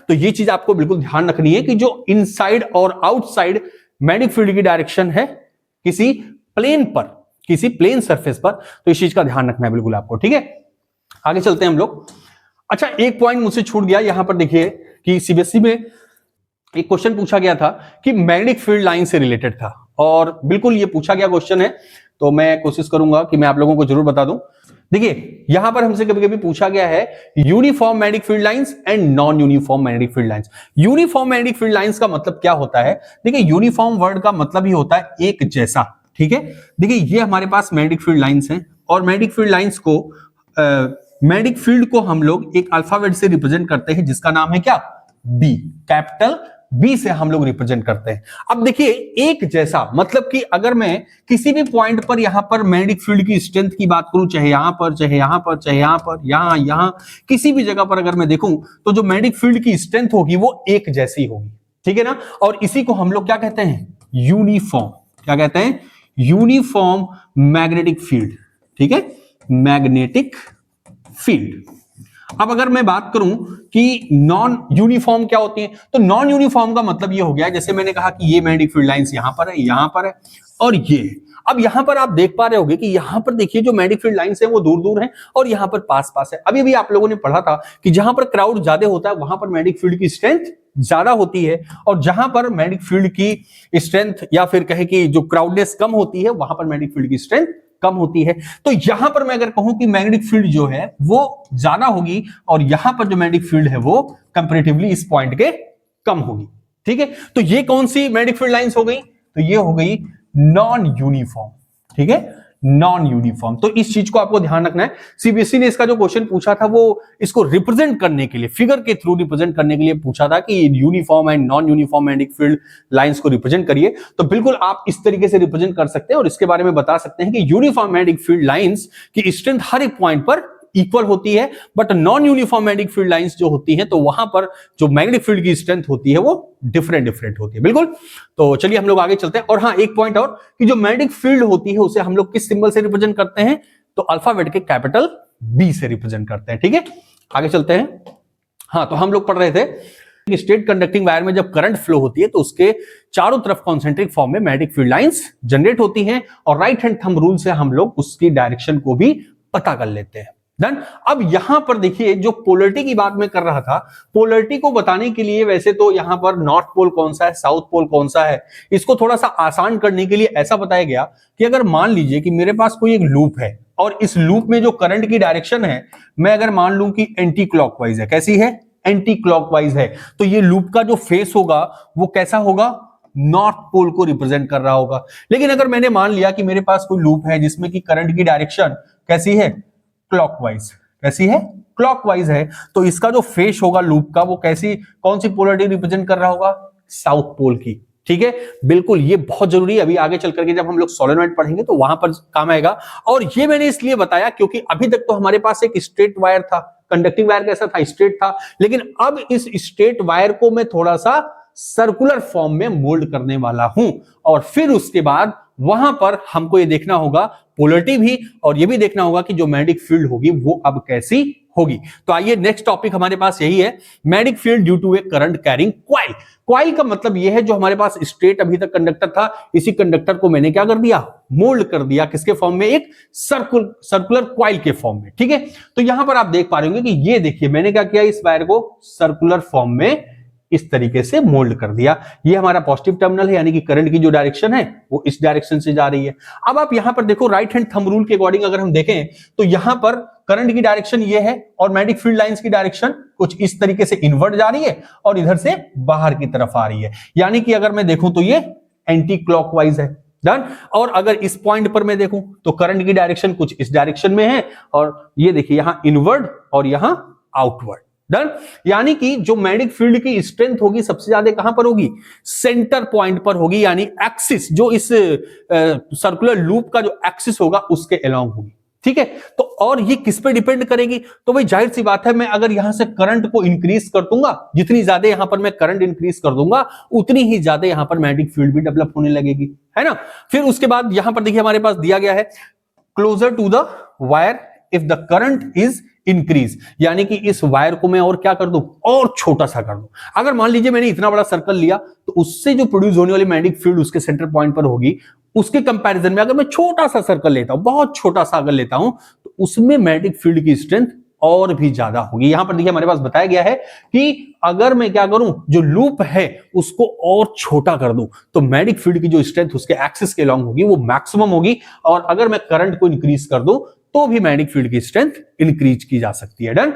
तो ये चीज आपको बिल्कुल ध्यान रखनी है कि जो इनसाइड और आउटसाइड मैग्नेटिक फील्ड की डायरेक्शन है किसी प्लेन पर, किसी प्लेन सरफेस पर। तो इस चीज का ध्यान रखना है बिल्कुल आपको, ठीक है। आगे चलते हैं हम लोग। अच्छा, एक पॉइंट मुझसे छूट गया, यहां पर देखिए कि सीबीएसई में एक क्वेश्चन पूछा गया था कि मैग्नेटिक फील्ड लाइन से रिलेटेड था, और बिल्कुल ये पूछा गया क्वेश्चन है, तो मैं कोशिश करूंगा कि मैं आप लोगों को जरूर बता दूं। देखिए यहां पर हमसे कभी कभी पूछा गया है uniform magnetic field lines and non uniform magnetic field lines. Uniform magnetic field lines का मतलब क्या होता है? देखिए यूनिफॉर्म वर्ड का मतलब ही होता है एक जैसा, ठीक है। देखिए ये हमारे पास मैग्नेटिक फील्ड लाइंस हैं, और मैग्नेटिक फील्ड लाइंस को मैग्नेटिक फील्ड को हम लोग एक अल्फाबेट से रिप्रेजेंट करते हैं जिसका नाम है क्या? बी, कैपिटल बी से हम लोग रिप्रेजेंट करते हैं। अब देखिए एक जैसा मतलब कि अगर मैं किसी भी पॉइंट पर यहां पर मैग्नेटिक फील्ड की स्ट्रेंथ की बात करूं, चाहे यहां पर, चाहे यहां पर, चाहे यहां पर, यहां किसी भी जगह पर अगर मैं देखूं, तो जो मैग्नेटिक फील्ड की स्ट्रेंथ होगी वो एक जैसी होगी, ठीक है ना। और इसी को हम लोग क्या कहते हैं? यूनिफॉर्म। क्या कहते हैं? यूनिफॉर्म मैग्नेटिक फील्ड, ठीक है, मैग्नेटिक फील्ड। अब अगर मैं बात करूं कि नॉन यूनिफॉर्म क्या होती है, तो नॉन यूनिफॉर्म का मतलब ये हो गया, जैसे मैंने कहा कि ये मैग्नेटिक फील्ड लाइंस यहां पर है, यहां पर है, और ये। अब यहां पर आप देख पा रहे होगे कि यहां पर देखिए जो मैग्नेटिक फील्ड लाइंस है वो दूर दूर है, और यहां पर पास पास है। अभी भी आप लोगों ने पढ़ा था कि जहां पर क्राउड ज्यादा होता है वहां पर मैग्नेटिक फील्ड की स्ट्रेंथ ज्यादा होती है, और जहां पर मैग्नेटिक फील्ड की स्ट्रेंथ या फिर कहे कि जो क्राउडनेस कम होती है वहां पर मैग्नेटिक फील्ड की स्ट्रेंथ कम होती है। तो यहां पर मैं अगर कहूं कि मैग्नेटिक फील्ड जो है वो ज्यादा होगी, और यहां पर जो मैग्नेटिक फील्ड है वो कंपैरेटिवली इस पॉइंट के कम होगी, ठीक है। तो ये कौन सी मैग्नेटिक फील्ड लाइंस हो गई? तो ये हो गई नॉन यूनिफॉर्म, ठीक है, नॉन यूनिफॉर्म। तो इस चीज को आपको ध्यान रखना है। सीबीएसई ने इसका जो क्वेश्चन पूछा था वो इसको रिप्रेजेंट करने के लिए, फिगर के थ्रू रिप्रेजेंट करने के लिए पूछा था कि uniform and non uniform magnetic field lines को रिप्रेजेंट करिए। तो बिल्कुल आप इस तरीके से रिप्रेजेंट कर सकते हैं, और इसके बारे में बता सकते हैं कि यूनिफॉर्म मैग्नेटिक फील्ड लाइंस की स्ट्रेंथ हर एक पॉइंट पर इक्वल होती है, but non uniform magnetic field lines जो होती है तो वहां पर जो मैग्नेटिक फील्ड की स्ट्रेंथ होती है वो डिफरेंट होती है, बिल्कुल। तो चलिए हम लोग आगे चलते हैं। और हाँ, एक पॉइंट और कि जो मैग्नेटिक फील्ड होती है उसे हम लोग किस सिंबल से रिप्रेजेंट करते हैं? तो अल्फाबेट के कैपिटल बी से रिप्रेजेंट करते हैं, ठीक है। आगे चलते हैं। हाँ, तो हम लोग पढ़ रहे थे कि स्ट्रेट कंडक्टिंग वायर में जब करंट फ्लो होती है तो उसके चारों तरफ कॉन्सेंट्रिक फॉर्म में मैग्नेटिक फील्ड लाइंस जनरेट होती हैं, और राइट हैंड थंब रूल से हम लोग उसकी डायरेक्शन को भी पता कर लेते हैं। डन। अब यहां पर देखिए जो पोलरिटी की बात मैं कर रहा था, पोलरिटी को बताने के लिए वैसे तो यहां पर नॉर्थ पोल कौन सा है, साउथ पोल कौन सा है, इसको थोड़ा सा आसान करने के लिए ऐसा बताया गया कि अगर मान लीजिए कि मेरे पास कोई एक लूप है, और इस लूप में जो करंट की डायरेक्शन है मैं अगर मान लूं कि एंटी क्लॉकवाइज है, कैसी है? एंटी क्लॉकवाइज है, तो ये लूप का जो फेस होगा वो कैसा होगा? नॉर्थ पोल को रिप्रेजेंट कर रहा होगा। लेकिन अगर मैंने मान लिया कि मेरे पास कोई लूप है जिसमें कि करंट की डायरेक्शन कैसी है? क्लॉकवाइज। कैसी है? क्लॉकवाइज है, तो इसका जो फेस होगा लूप का वो कैसी, कौन सी पोलरिटी रिप्रेजेंट कर रहा होगा? साउथ पोल की, ठीक है। बिल्कुल, ये बहुत जरूरी है, अभी आगे चल करके जब हम लोग सोलेनॉइड पढ़ेंगे तो वहां पर काम आएगा। और ये मैंने इसलिए बताया क्योंकि अभी तक तो हमारे पास एक स्ट्रेट वायर था, कंडक्टिंग वायर कैसा था? स्ट्रेट था। लेकिन अब इस स्ट्रेट वायर को मैं थोड़ा सा सर्कुलर फॉर्म में मोल्ड करने वाला हूं, और फिर उसके बाद वहां पर हमको ये देखना होगा पोलरिटी भी, और ये भी देखना होगा कि जो मैग्नेटिक फील्ड होगी वो अब कैसी होगी। तो आइए नेक्स्ट टॉपिक हमारे पास यही है, magnetic field due to a current carrying coil. Coil का मतलब यह है जो हमारे पास स्ट्रेट अभी तक कंडक्टर था, इसी कंडक्टर को मैंने क्या कर दिया? मोल्ड कर दिया। किसके फॉर्म में? एक सर्कुलर कॉइल के फॉर्म में, ठीक है। तो यहां पर आप देख पा रहे होंगे कि ये देखिए मैंने क्या किया, इस वायर को सर्कुलर फॉर्म में इस तरीके से मोल्ड कर दिया। ये हमारा पॉजिटिव टर्मिनल है, यानी कि करंट की जो डायरेक्शन है वो इस डायरेक्शन से जा रही है। अब आप यहां पर देखो, राइट हैंड थंब रूल के अकॉर्डिंग अगर हम देखें तो यहां पर करंट की डायरेक्शन ये है, और मैग्नेटिक फील्ड लाइंस की डायरेक्शन कुछ इस तरीके से इनवर्ट जा रही है और इधर से बाहर की तरफ आ रही है। यानी कि अगर मैं देखूं तो ये एंटी क्लॉकवाइज है। डन। और अगर इस पॉइंट पर मैं देखूं तो करंट की डायरेक्शन कुछ इस डायरेक्शन में है, और ये देखिए यहां इनवर्ड और यहां आउटवर्ड। डन। यानी कि जो मैग्नेटिक फील्ड की स्ट्रेंथ होगी सबसे ज्यादा कहां पर होगी? सेंटर पॉइंट पर होगी, यानी एक्सिस, जो इस सर्कुलर लूप का जो एक्सिस होगा उसके अलोंग होगी, ठीक है। तो और ये किस पे डिपेंड करेगी? तो भाई जाहिर सी बात है, मैं अगर यहां से करंट को इंक्रीज कर दूंगा, जितनी ज्यादा यहां पर मैं करंट इंक्रीज कर दूंगा उतनी ही ज्यादा यहां पर मैग्नेटिक फील्ड भी डेवलप होने लगेगी, है ना। फिर उसके बाद यहां पर देखिए हमारे पास दिया गया है closer to the wire if the current is increase, यानी कि इस वायर को मैं और क्या कर दूं? और छोटा सा कर दूं। अगर मान लीजिए मैंने इतना बड़ा सर्कल लिया तो उससे जो प्रोड्यूस होने वाली मैग्नेटिक फील्ड उसके सेंटर पॉइंट पर होगी उसके कंपैरिजन में अगर मैं छोटा सा सर्कल लेता हूं, बहुत छोटा सा अगर लेता हूं, तो उसमें मैग्नेटिक फील्ड की स्ट्रेंथ और भी ज्यादा होगी। यहां पर देखिए हमारे पास बताया गया है कि अगर मैं क्या करूं, जो लूप है उसको और छोटा कर दूं, तो मैग्नेटिक फील्ड की जो स्ट्रेंथ उसके एक्सिस के लॉन्ग होगी वो मैक्सिमम होगी, और अगर मैं करंट को इंक्रीज कर दूं तो भी मैग्नेटिक फील्ड की स्ट्रेंथ इंक्रीज की जा सकती है। डन।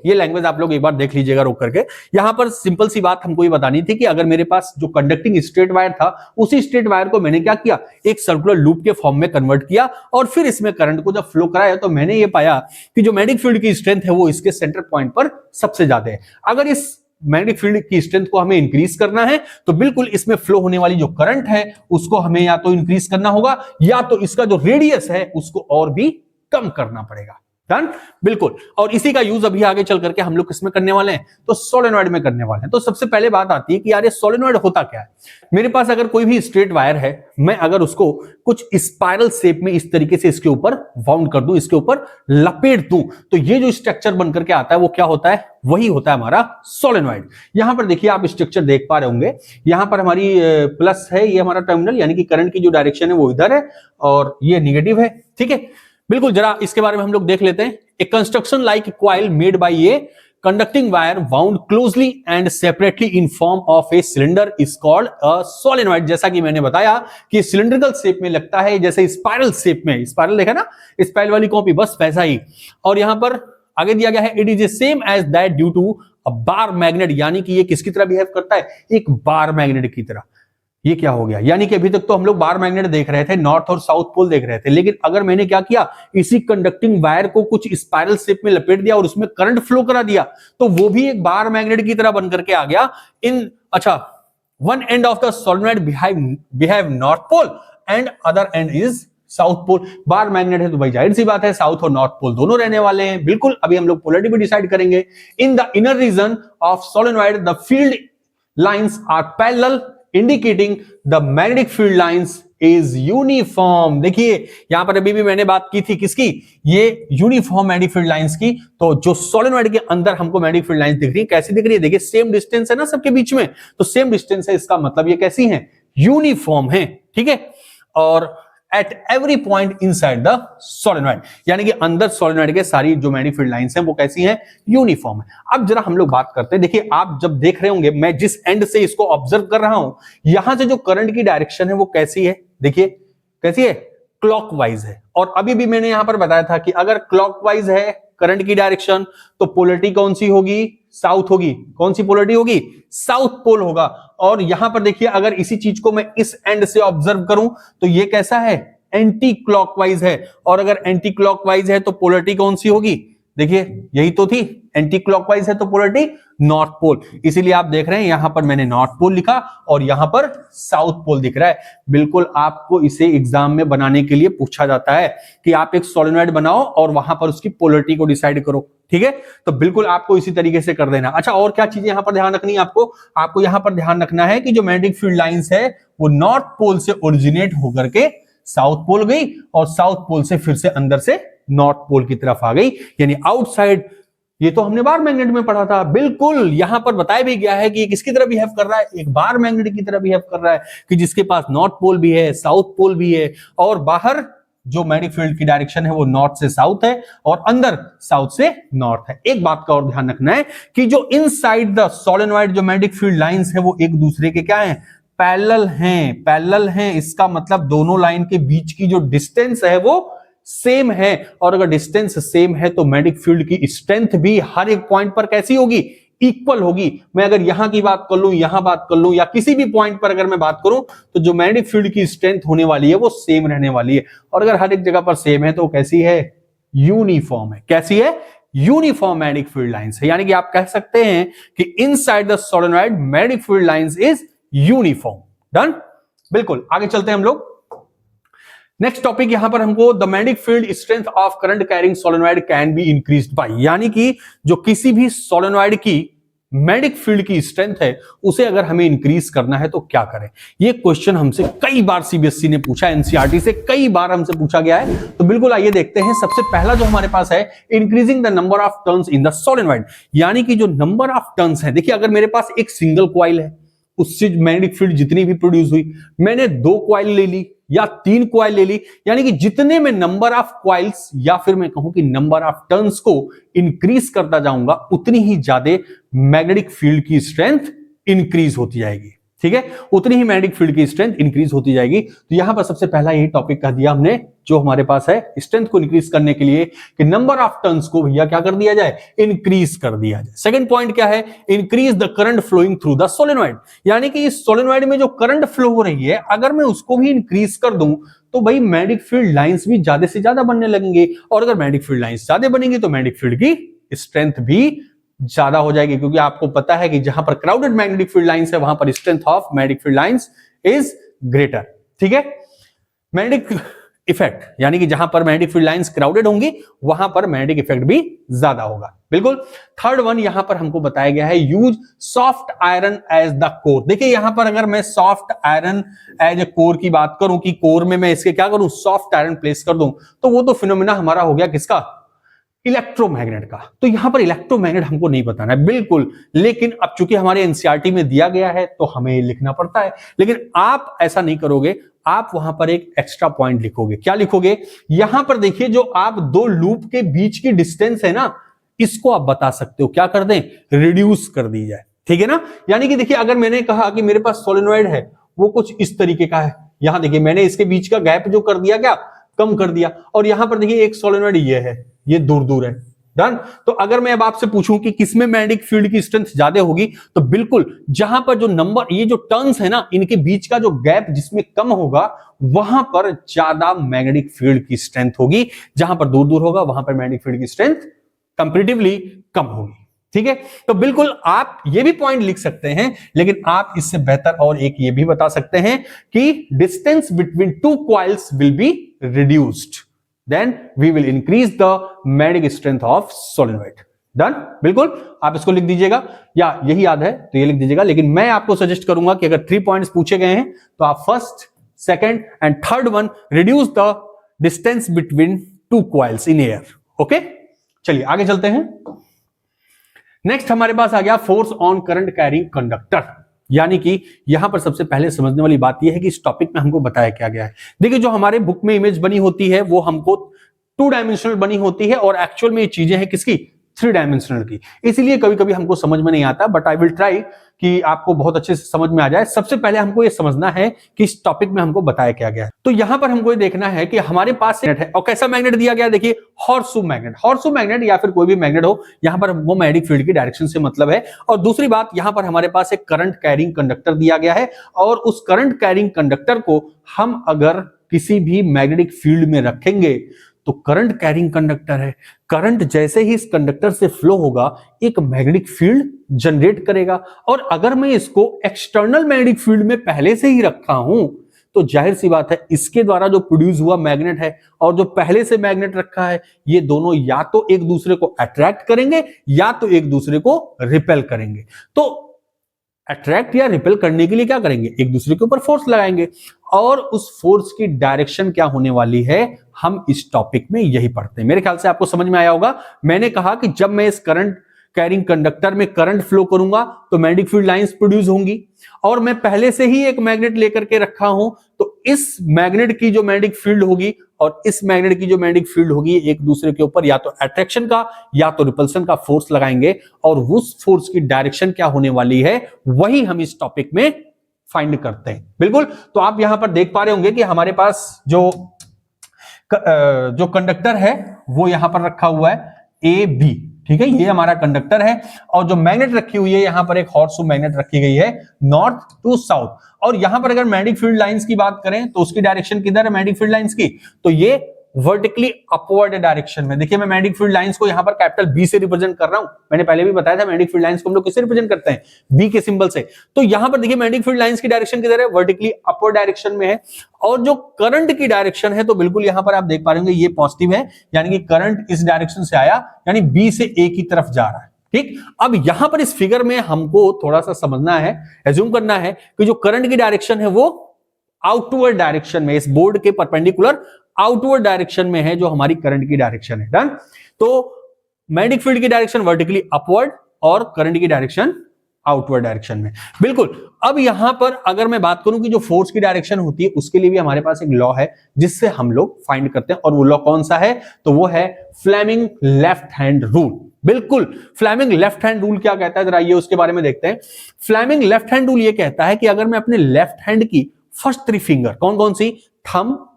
ये लैंग्वेज आप लोग एक बार देख लीजिएगा रोक करके। यहां पर सिंपल सी बात हमको ये बतानी थी कि अगर मेरे पास जो कंडक्टिंग स्ट्रेट वायर था, उसी स्ट्रेट वायर को मैंने क्या किया, एक सर्कुलर लूप के फॉर्म में कन्वर्ट किया, और फिर इसमें करंट को जब फ्लो कराया तो मैंने ये पाया कि जो मैग्नेटिक फील्ड की स्ट्रेंथ है वो इसके सेंटर पॉइंट पर सबसे ज्यादा है। अगर इस मैग्नेटिक फील्ड की स्ट्रेंथ को हमें इंक्रीज करना है तो बिल्कुल इसमें फ्लो होने वाली जो करंट है उसको हमें या तो इंक्रीज करना होगा, या तो इसका जो रेडियस है उसको और भी कम करना पड़ेगा। डन। बिल्कुल। और इसी का यूज अभी आगे चल करके हम लोग किसमें करने वाले हैं, तो सोलेनॉइड में करने वाले हैं। तो सबसे पहले बात आती है कि यार ये सोलेनॉइड होता क्या है। मेरे पास अगर कोई भी स्ट्रेट वायर है, मैं अगर उसको कुछ स्पाइरल शेप में इस तरीके से इसके ऊपर वाउंड कर दूं, इसके ऊपर लपेट दूं, तो ये जो स्ट्रक्चर बन करके आता है वो क्या होता है, वही होता है हमारा सोलेनॉइड। यहां पर देखिए आप स्ट्रक्चर देख पा रहे होंगे, यहां पर हमारी प्लस है, ये हमारा टर्मिनल, यानी कि करंट की जो डायरेक्शन है वो इधर है, और ये निगेटिव है। ठीक है, बिल्कुल। जरा इसके बारे में हम लोग देख लेते हैं। A construction like coil made by a conducting wire wound closely and separately in form of a cylinder is called a solenoid. जैसा कि मैंने बताया कि सिलिंड्रिकल शेप में लगता है, जैसे स्पाइरल शेप में, स्पाइरल देखा ना, स्पाइरल वाली कॉपी, बस वैसा ही। और यहां पर आगे दिया गया है, it is a same as that due to a bar magnet, यानी कि ये किसकी तरह बिहेव करता है, एक बार मैग्नेट की तरह। ये क्या हो गया, यानी कि अभी तक तो हम लोग बार मैग्नेट देख रहे थे, नॉर्थ और साउथ पोल देख रहे थे, लेकिन अगर मैंने क्या किया, इसी कंडक्टिंग वायर को कुछ स्पाइरल शेप में लपेट दिया और उसमें करंट फ्लो करा दिया, तो वो भी एक बार मैग्नेट की तरह बन करके आ गया। अच्छा, one end of the solenoid behave north pole and other end is south pole. Bar magnet है तो भाई जाहिर सी बात है साउथ और नॉर्थ पोल दोनों रहने वाले हैं। बिल्कुल, अभी हम लोग पोलैरिटी भी डिसाइड करेंगे। In the inner region of solenoid the field lines are parallel indicating the magnetic field lines is uniform. देखिए यहां पर अभी भी मैंने बात की थी किसकी, ये यूनिफॉर्म मैग्नेटिक फील्ड लाइंस की। तो जो सोलेनॉइड के अंदर हमको मैग्नेटिक फील्ड लाइंस दिख रही है, कैसी दिख रही है, देखिए सेम डिस्टेंस है ना सबके बीच में, तो सेम डिस्टेंस है, इसका मतलब ये कैसी है, यूनिफॉर्म है। ठीक है, और at every point inside the solenoid, यानी कि अंदर सोलेनॉइड के सारी जो मैग्नेटिक फील्ड लाइंस हैं वो कैसी हैं, यूनिफॉर्म है। अब जरा हम लोग बात करते हैं, देखिए आप जब देख रहे होंगे, मैं जिस एंड से इसको ऑब्जर्व कर रहा हूं, यहां से जो करंट की डायरेक्शन है वो कैसी है, देखिए कैसी है, क्लॉकवाइज है। और अभी भी मैंने यहां पर बताया था कि अगर क्लॉकवाइज है करंट की डायरेक्शन, तो पोलैरिटी कौन सी होगी, साउथ होगी। कौन सी पोलैरिटी होगी, साउथ पोल होगा। और यहां पर देखिए अगर इसी चीज को मैं इस एंड से ऑब्जर्व करूं, तो ये कैसा है, एंटी क्लॉकवाइज है। और अगर एंटी क्लॉकवाइज है तो पोलैरिटी कौन सी होगी, देखिए यही तो थी, एंटी क्लॉकवाइज है तो पोलैरिटी नॉर्थ पोल। इसीलिए आप देख रहे हैं यहां पर मैंने नॉर्थ पोल लिखा और यहां पर साउथ पोल दिख रहा है। बिल्कुल आपको इसे एग्जाम में बनाने के लिए पूछा जाता है कि आप एक सोलेनॉइड बनाओ और वहां पर उसकी पोलैरिटी को डिसाइड करो। ठीक है, तो बिल्कुल आपको इसी तरीके से कर देना। अच्छा, और क्या चीजें यहां पर ध्यान रखनी है आपको यहां पर ध्यान रखना है कि जो मैग्नेटिक फील्ड लाइंस है वो नॉर्थ पोल से ओरिजिनेट होकर के साउथ पोल गई और साउथ पोल से फिर से अंदर से नॉर्थ पोल की तरफ आ गई, यानी आउटसाइड। ये तो हमने बार मैग्नेट में पढ़ा था। बिल्कुल यहां पर बताया भी गया है कि किसकी तरह बिहेव कर रहा है, एक बार मैग्नेट की तरह बिहेव कर रहा है, कि जिसके पास नॉर्थ पोल भी है, साउथ पोल भी है, और बाहर जो मैग्नेटिक फील्ड की डायरेक्शन है वो नॉर्थ से साउथ है और अंदर साउथ से नॉर्थ है। एक बात का और ध्यान रखना है कि जो इनसाइड द सोलेनॉइड जो मैग्नेटिक फील्ड लाइंस है वो एक दूसरे के क्या है, पैरेलल हैं। इसका मतलब दोनों लाइन के बीच की जो डिस्टेंस है वो सेम है, और अगर डिस्टेंस सेम है तो मैग्नेटिक फील्ड की स्ट्रेंथ भी हर एक पॉइंट पर कैसी होगी, इक्वल होगी। मैं अगर यहां की बात कर लूं, यहां बात कर लूं, या किसी भी पॉइंट पर अगर मैं बात करूं, तो जो मैग्नेटिक फील्ड की स्ट्रेंथ होने वाली है वो सेम रहने वाली है। और अगर हर एक जगह पर सेम है तो कैसी है, यूनिफॉर्म है। कैसी है, यूनिफॉर्म मैग्नेटिक फील्ड लाइंस है। यानी कि आप कह सकते हैं कि inside the solenoid magnetic field lines is uniform. Done. बिल्कुल, आगे चलते हैं हम लोग। नेक्स्ट टॉपिक यहां पर हमको the magnetic field strength of current carrying solenoid can be increased by, यानी कि जो किसी भी सोलेनॉइड की मैग्नेटिक फील्ड की स्ट्रेंथ है उसे अगर हमें इंक्रीज करना है तो क्या करें। ये क्वेश्चन हमसे कई बार सीबीएसई ने पूछा, एनसीईआरटी से कई बार हमसे पूछा गया है। तो बिल्कुल आइए देखते हैं। सबसे पहला जो हमारे पास है, increasing the number of turns in the solenoid, यानी कि जो नंबर ऑफ टर्न्स है। देखिए अगर मेरे पास एक सिंगल कॉइल है, उससे मैग्नेटिक फील्ड जितनी भी प्रोड्यूस हुई, मैंने 2 कॉइल ले ली या 3 कॉइल ले ली, यानी कि जितने में नंबर ऑफ कॉइल्स या फिर मैं कहूं कि नंबर ऑफ टर्न्स को इंक्रीज करता जाऊंगा, उतनी ही ज्यादा मैग्नेटिक फील्ड की स्ट्रेंथ इंक्रीज होती जाएगी। ठीक है, उतनी ही मैग्नेटिक फील्ड की स्ट्रेंथ इंक्रीज होती जाएगी। तो यहां पर सबसे पहला यही टॉपिक कह दिया हमने, जो हमारे पास है स्ट्रेंथ को इंक्रीज करने के लिए, कि नंबर ऑफ टर्न्स को भैया क्या कर दिया जाए, इंक्रीज कर दिया जाए। सेकंड पॉइंट क्या है, increase the current flowing through the solenoid, यानी कि इस सोलेनॉइड में जो करंट फ्लो हो रही है, अगर मैं उसको भी इंक्रीज कर दूं तो भाई मैग्नेटिक फील्ड लाइंस भी ज्यादा से ज्यादा बनने लगेंगे, और अगर मैग्नेटिक फील्ड लाइंस ज्यादा बनेंगी तो मैग्नेटिक फील्ड की स्ट्रेंथ भी ज्यादा हो जाएगी, क्योंकि आपको पता है कि जहां पर क्राउडेड मैग्नेटिक फील्ड लाइंस है वहां पर strength of magnetic field lines is greater. ठीक है, मैग्नेटिक इफेक्ट, यानी कि जहां पर मैग्नेटिक फील्ड लाइंस क्राउडेड होंगी वहां पर मैग्नेटिक इफेक्ट भी ज्यादा होगा। बिल्कुल। थर्ड वन यहां पर हमको बताया गया है, use soft iron as the core. देखिए यहां पर अगर मैं soft iron as a core की बात करूं कि कोर में मैं इसके क्या करूं, सॉफ्ट आयरन प्लेस कर दूं, तो वो तो फिनोमेना हमारा हो गया किसका, इलेक्ट्रोमैग्नेट का। तो यहां पर इलेक्ट्रोमैग्नेट हमको नहीं बताना है बिल्कुल, लेकिन अब चूंकि हमारे एनसीईआरटी में दिया गया है तो हमें लिखना पड़ता है। लेकिन आप ऐसा नहीं करोगे, आप वहां पर एक एक्स्ट्रा पॉइंट लिखोगे। क्या लिखोगे, यहां पर देखिए जो आप 2 लूप के बीच की डिस्टेंस है ना, इसको आप बता सकते हो, क्या कर दें, रिड्यूस कर दी जाए। ठीक है ना, यानी कि देखिए अगर मैंने कहा कि मेरे पास सोलेनॉइड है, वो कुछ इस तरीके का है, यहां देखिए मैंने इसके बीच का गैप जो कर दिया, क्या कम कर दिया, और यहां पर देखिए एक सोलेनॉइड ये है, ये दूर दूर है। डन। तो अगर मैं अब आपसे पूछूं कि किसमें मैग्नेटिक फील्ड की स्ट्रेंथ ज्यादा होगी, तो बिल्कुल जहां पर जो नंबर, ये जो टर्न्स है ना, इनके बीच का जो गैप जिसमें कम होगा, वहां पर ज्यादा मैग्नेटिक फील्ड की स्ट्रेंथ होगी। जहां पर दूर दूर होगा वहां पर मैग्नेटिक फील्ड की स्ट्रेंथ कंपैरेटिवली कम होगी। ठीक है, तो बिल्कुल आप ये भी पॉइंट लिख सकते हैं, लेकिन आप इससे बेहतर और एक ये भी बता सकते हैं कि distance between 2 coils will be reduced, then we will increase the magnetic strength of solenoid. Done? बिल्कुल आप इसको लिख दीजिएगा, या यही याद है तो ये लिख दीजिएगा। लेकिन मैं आपको सजेस्ट करूंगा कि अगर 3 पॉइंट्स पूछे गए हैं तो आप first, second and third one, reduce the distance between 2 coils in air. Okay, चलिए आगे चलते हैं। नेक्स्ट हमारे पास आ गया force on current carrying conductor, यानी कि यहां पर सबसे पहले समझने वाली बात यह है कि इस टॉपिक में हमको बताया क्या गया है। देखिए जो हमारे बुक में इमेज बनी होती है वो हमको 2 डायमेंशनल बनी होती है, और एक्चुअल में ये चीजें हैं किसकी, 3 डायमेंशनल की। इसलिए कभी कभी हमको समझ में नहीं आता, बट आई विल ट्राई कि आपको बहुत अच्छे से समझ में आ जाए। सबसे पहले हमको ये समझना है कि इस टॉपिक में हमको बताया क्या गया है। तो यहां पर हमको ये देखना है कि हमारे पास मैग्नेट है, और कैसा मैग्नेट दिया गया है, देखिए हॉर्सशू मैग्नेट। हॉर्सशू मैग्नेट या फिर कोई भी मैग्नेट हो, यहां पर वो मैग्नेटिक फील्ड की डायरेक्शन से मतलब है। और दूसरी बात, यहां पर हमारे पास एक करंट कैरिंग कंडक्टर दिया गया है, और उस करंट कैरिंग कंडक्टर को हम अगर किसी भी मैग्नेटिक फील्ड में रखेंगे तो करंट कैरिंग कंडक्टर है, करंट जैसे ही इस कंडक्टर से फ्लो होगा एक मैग्नेटिक फील्ड जनरेट करेगा। और अगर मैं इसको एक्सटर्नल मैग्नेटिक फील्ड में पहले से ही रखा हूं तो जाहिर सी बात है इसके द्वारा जो प्रोड्यूस हुआ मैग्नेट है और जो पहले से मैग्नेट रखा है, ये दोनों या तो एक दूसरे को अट्रैक्ट करेंगे या तो एक दूसरे को रिपेल करेंगे। तो अट्रैक्ट या रिपेल करने के लिए क्या करेंगे, एक दूसरे के ऊपर फोर्स लगाएंगे, और उस फोर्स की डायरेक्शन क्या होने वाली है हम इस टॉपिक में यही पढ़ते हैं। मेरे ख्याल से आपको समझ में आया होगा। मैंने कहा कि जब मैं इस करंट कैरिंग कंडक्टर में करंट फ्लो करूंगा तो मैग्नेटिक फील्ड लाइंस प्रोड्यूस होंगी, और मैं पहले से ही एक मैग्नेट लेकर के रखा हूं तो इस मैग्नेट की जो मैग्नेटिक फील्ड होगी और इस मैग्नेट की जो मैग्नेटिक फील्ड होगी एक दूसरे के ऊपर या तो अट्रैक्शन का या तो रिपल्सन का फोर्स लगाएंगे, और उस फोर्स की डायरेक्शन क्या होने वाली है वही हम इस टॉपिक में फाइंड करते हैं। बिल्कुल। तो आप यहां पर देख पा रहे होंगे कि हमारे पास जो कंडक्टर है वो यहां पर रखा हुआ है ए बी। ठीक है, ये हमारा कंडक्टर है, और जो मैग्नेट रखी हुई है यहां पर एक हॉर्सशू मैग्नेट रखी गई है नॉर्थ टू साउथ। और यहां पर अगर मैग्नेटिक फील्ड लाइंस की बात करें तो उसकी डायरेक्शन किधर है मैग्नेटिक फील्ड लाइंस की, तो ये वर्टिकली अपवर्ड डायरेक्शन में। देखिए मैं मैग्नेटिक फील्ड लाइंस को यहां पर कैपिटल बी से रिप्रेजेंट कर रहा हूं। मैंने पहले भी बताया था मैग्नेटिक फील्ड लाइंस को हम लोग किससे रिप्रेजेंट करते हैं, बी के सिंबल से। तो यहां पर देखिए मैग्नेटिक फील्ड लाइंस की डायरेक्शन किधर है, वर्टिकली अपवर्ड डायरेक्शन में है, और जो करंट की डायरेक्शन है तो बिल्कुल यहां पर आप देख पा रहे होंगे ये पॉजिटिव है, यानी कि करंट इस डायरेक्शन से आया, यानी बी से ए की तरफ जा रहा है। ठीक, अब यहां पर इस फिगर में हमको थोड़ा सा समझना है, एज्यूम करना है कि जो करंट की डायरेक्शन है वो आउटवर्ड डायरेक्शन में, इस बोर्ड के परपेंडिकुलर आउटवर्ड डायरेक्शन में है जो हमारी करंट की डायरेक्शन है। डन। तो मैग्नेटिक फील्ड की डायरेक्शन वर्टिकली अपवर्ड और करंट की डायरेक्शन आउटवर्ड डायरेक्शन में। बिल्कुल। अब यहां पर अगर मैं बात करूं कि जो फोर्स की डायरेक्शन होती है उसके लिए भी हमारे पास एक लॉ है जिससे हम लोग फाइंड करते हैं, और वो लॉ कौन सा है? तो वो है फ्लेमिंग लेफ्ट हैंड रूल। बिल्कुल। फ्लेमिंग लेफ्ट हैंड रूल क्या कहता है, जरा ये उसके बारे में देखते हैं। फ्लेमिंग लेफ्ट हैंड रूल ये कहता है कि अगर मैं अपने लेफ्ट हैंड की फर्स्ट 3 फिंगर, कौन कौन सी? Thumb,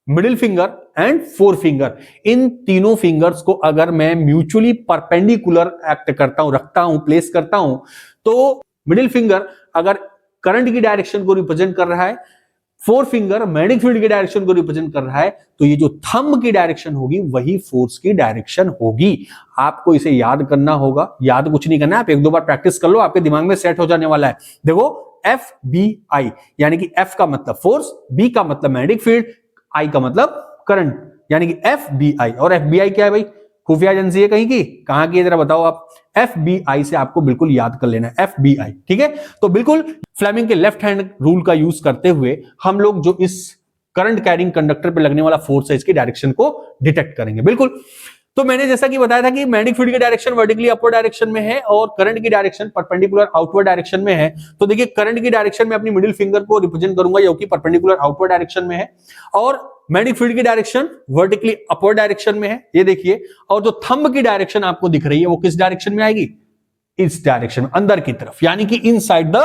middle finger and forefinger, इन तीनों फिंगर्स को अगर मैं म्यूचुअली परपेंडिकुलर एक्ट करता हूं, रखता हूं, प्लेस करता हूं, तो मिडिल फिंगर अगर करंट की डायरेक्शन को रिप्रेजेंट कर रहा है, फोर फिंगर मैग्नेटिक फील्ड की डायरेक्शन को रिप्रेजेंट कर रहा है, तो ये जो थंब की डायरेक्शन होगी वही फोर्स की डायरेक्शन होगी। आपको इसे याद करना होगा, याद कुछ नहीं करना है, आप 1-2 बार प्रैक्टिस कर लो, आपके दिमाग में सेट हो जाने वाला है। देखो FBI, यानी कि F का मतलब फोर्स, B का मतलब मैग्नेटिक फील्ड, I का मतलब करंट, यानी कि FBI। और FBI क्या है भाई? खुफिया एजेंसी है कहीं की? कहां की है जरा बताओ आप? FBI से आपको बिल्कुल याद कर लेना है, FBI। ठीक है, तो बिल्कुल फ्लेमिंग के लेफ्ट हैंड रूल का यूज करते हुए हम लोग जो इस करंट कैरिंग कंडक्टर पे लगने वाला फोर्स है इसकी डायरेक्शन को डिटेक्ट करेंगे। बिल्कुल। तो मैंने जैसा कि बताया था कि मैग्नेटिक फील्ड की डायरेक्शन वर्टिकली अपवर्ड डायरेक्शन में है और करंट की डायरेक्शन परपेंडिकुलर आउटवर्ड डायरेक्शन में है। तो देखिए करंट की डायरेक्शन में अपनी मिडिल फिंगर को रिप्रेजेंट करूंगा जो कि परपेंडिकुलर आउटवर्ड डायरेक्शन में है, और मैग्नेटिक फील्ड की डायरेक्शन वर्टिकली अपवर्ड डायरेक्शन में है, ये देखिए। और जो थंब की डायरेक्शन आपको दिख रही है वो किस डायरेक्शन में आएगी? इस डायरेक्शन में, अंदर की तरफ, यानी कि इनसाइड द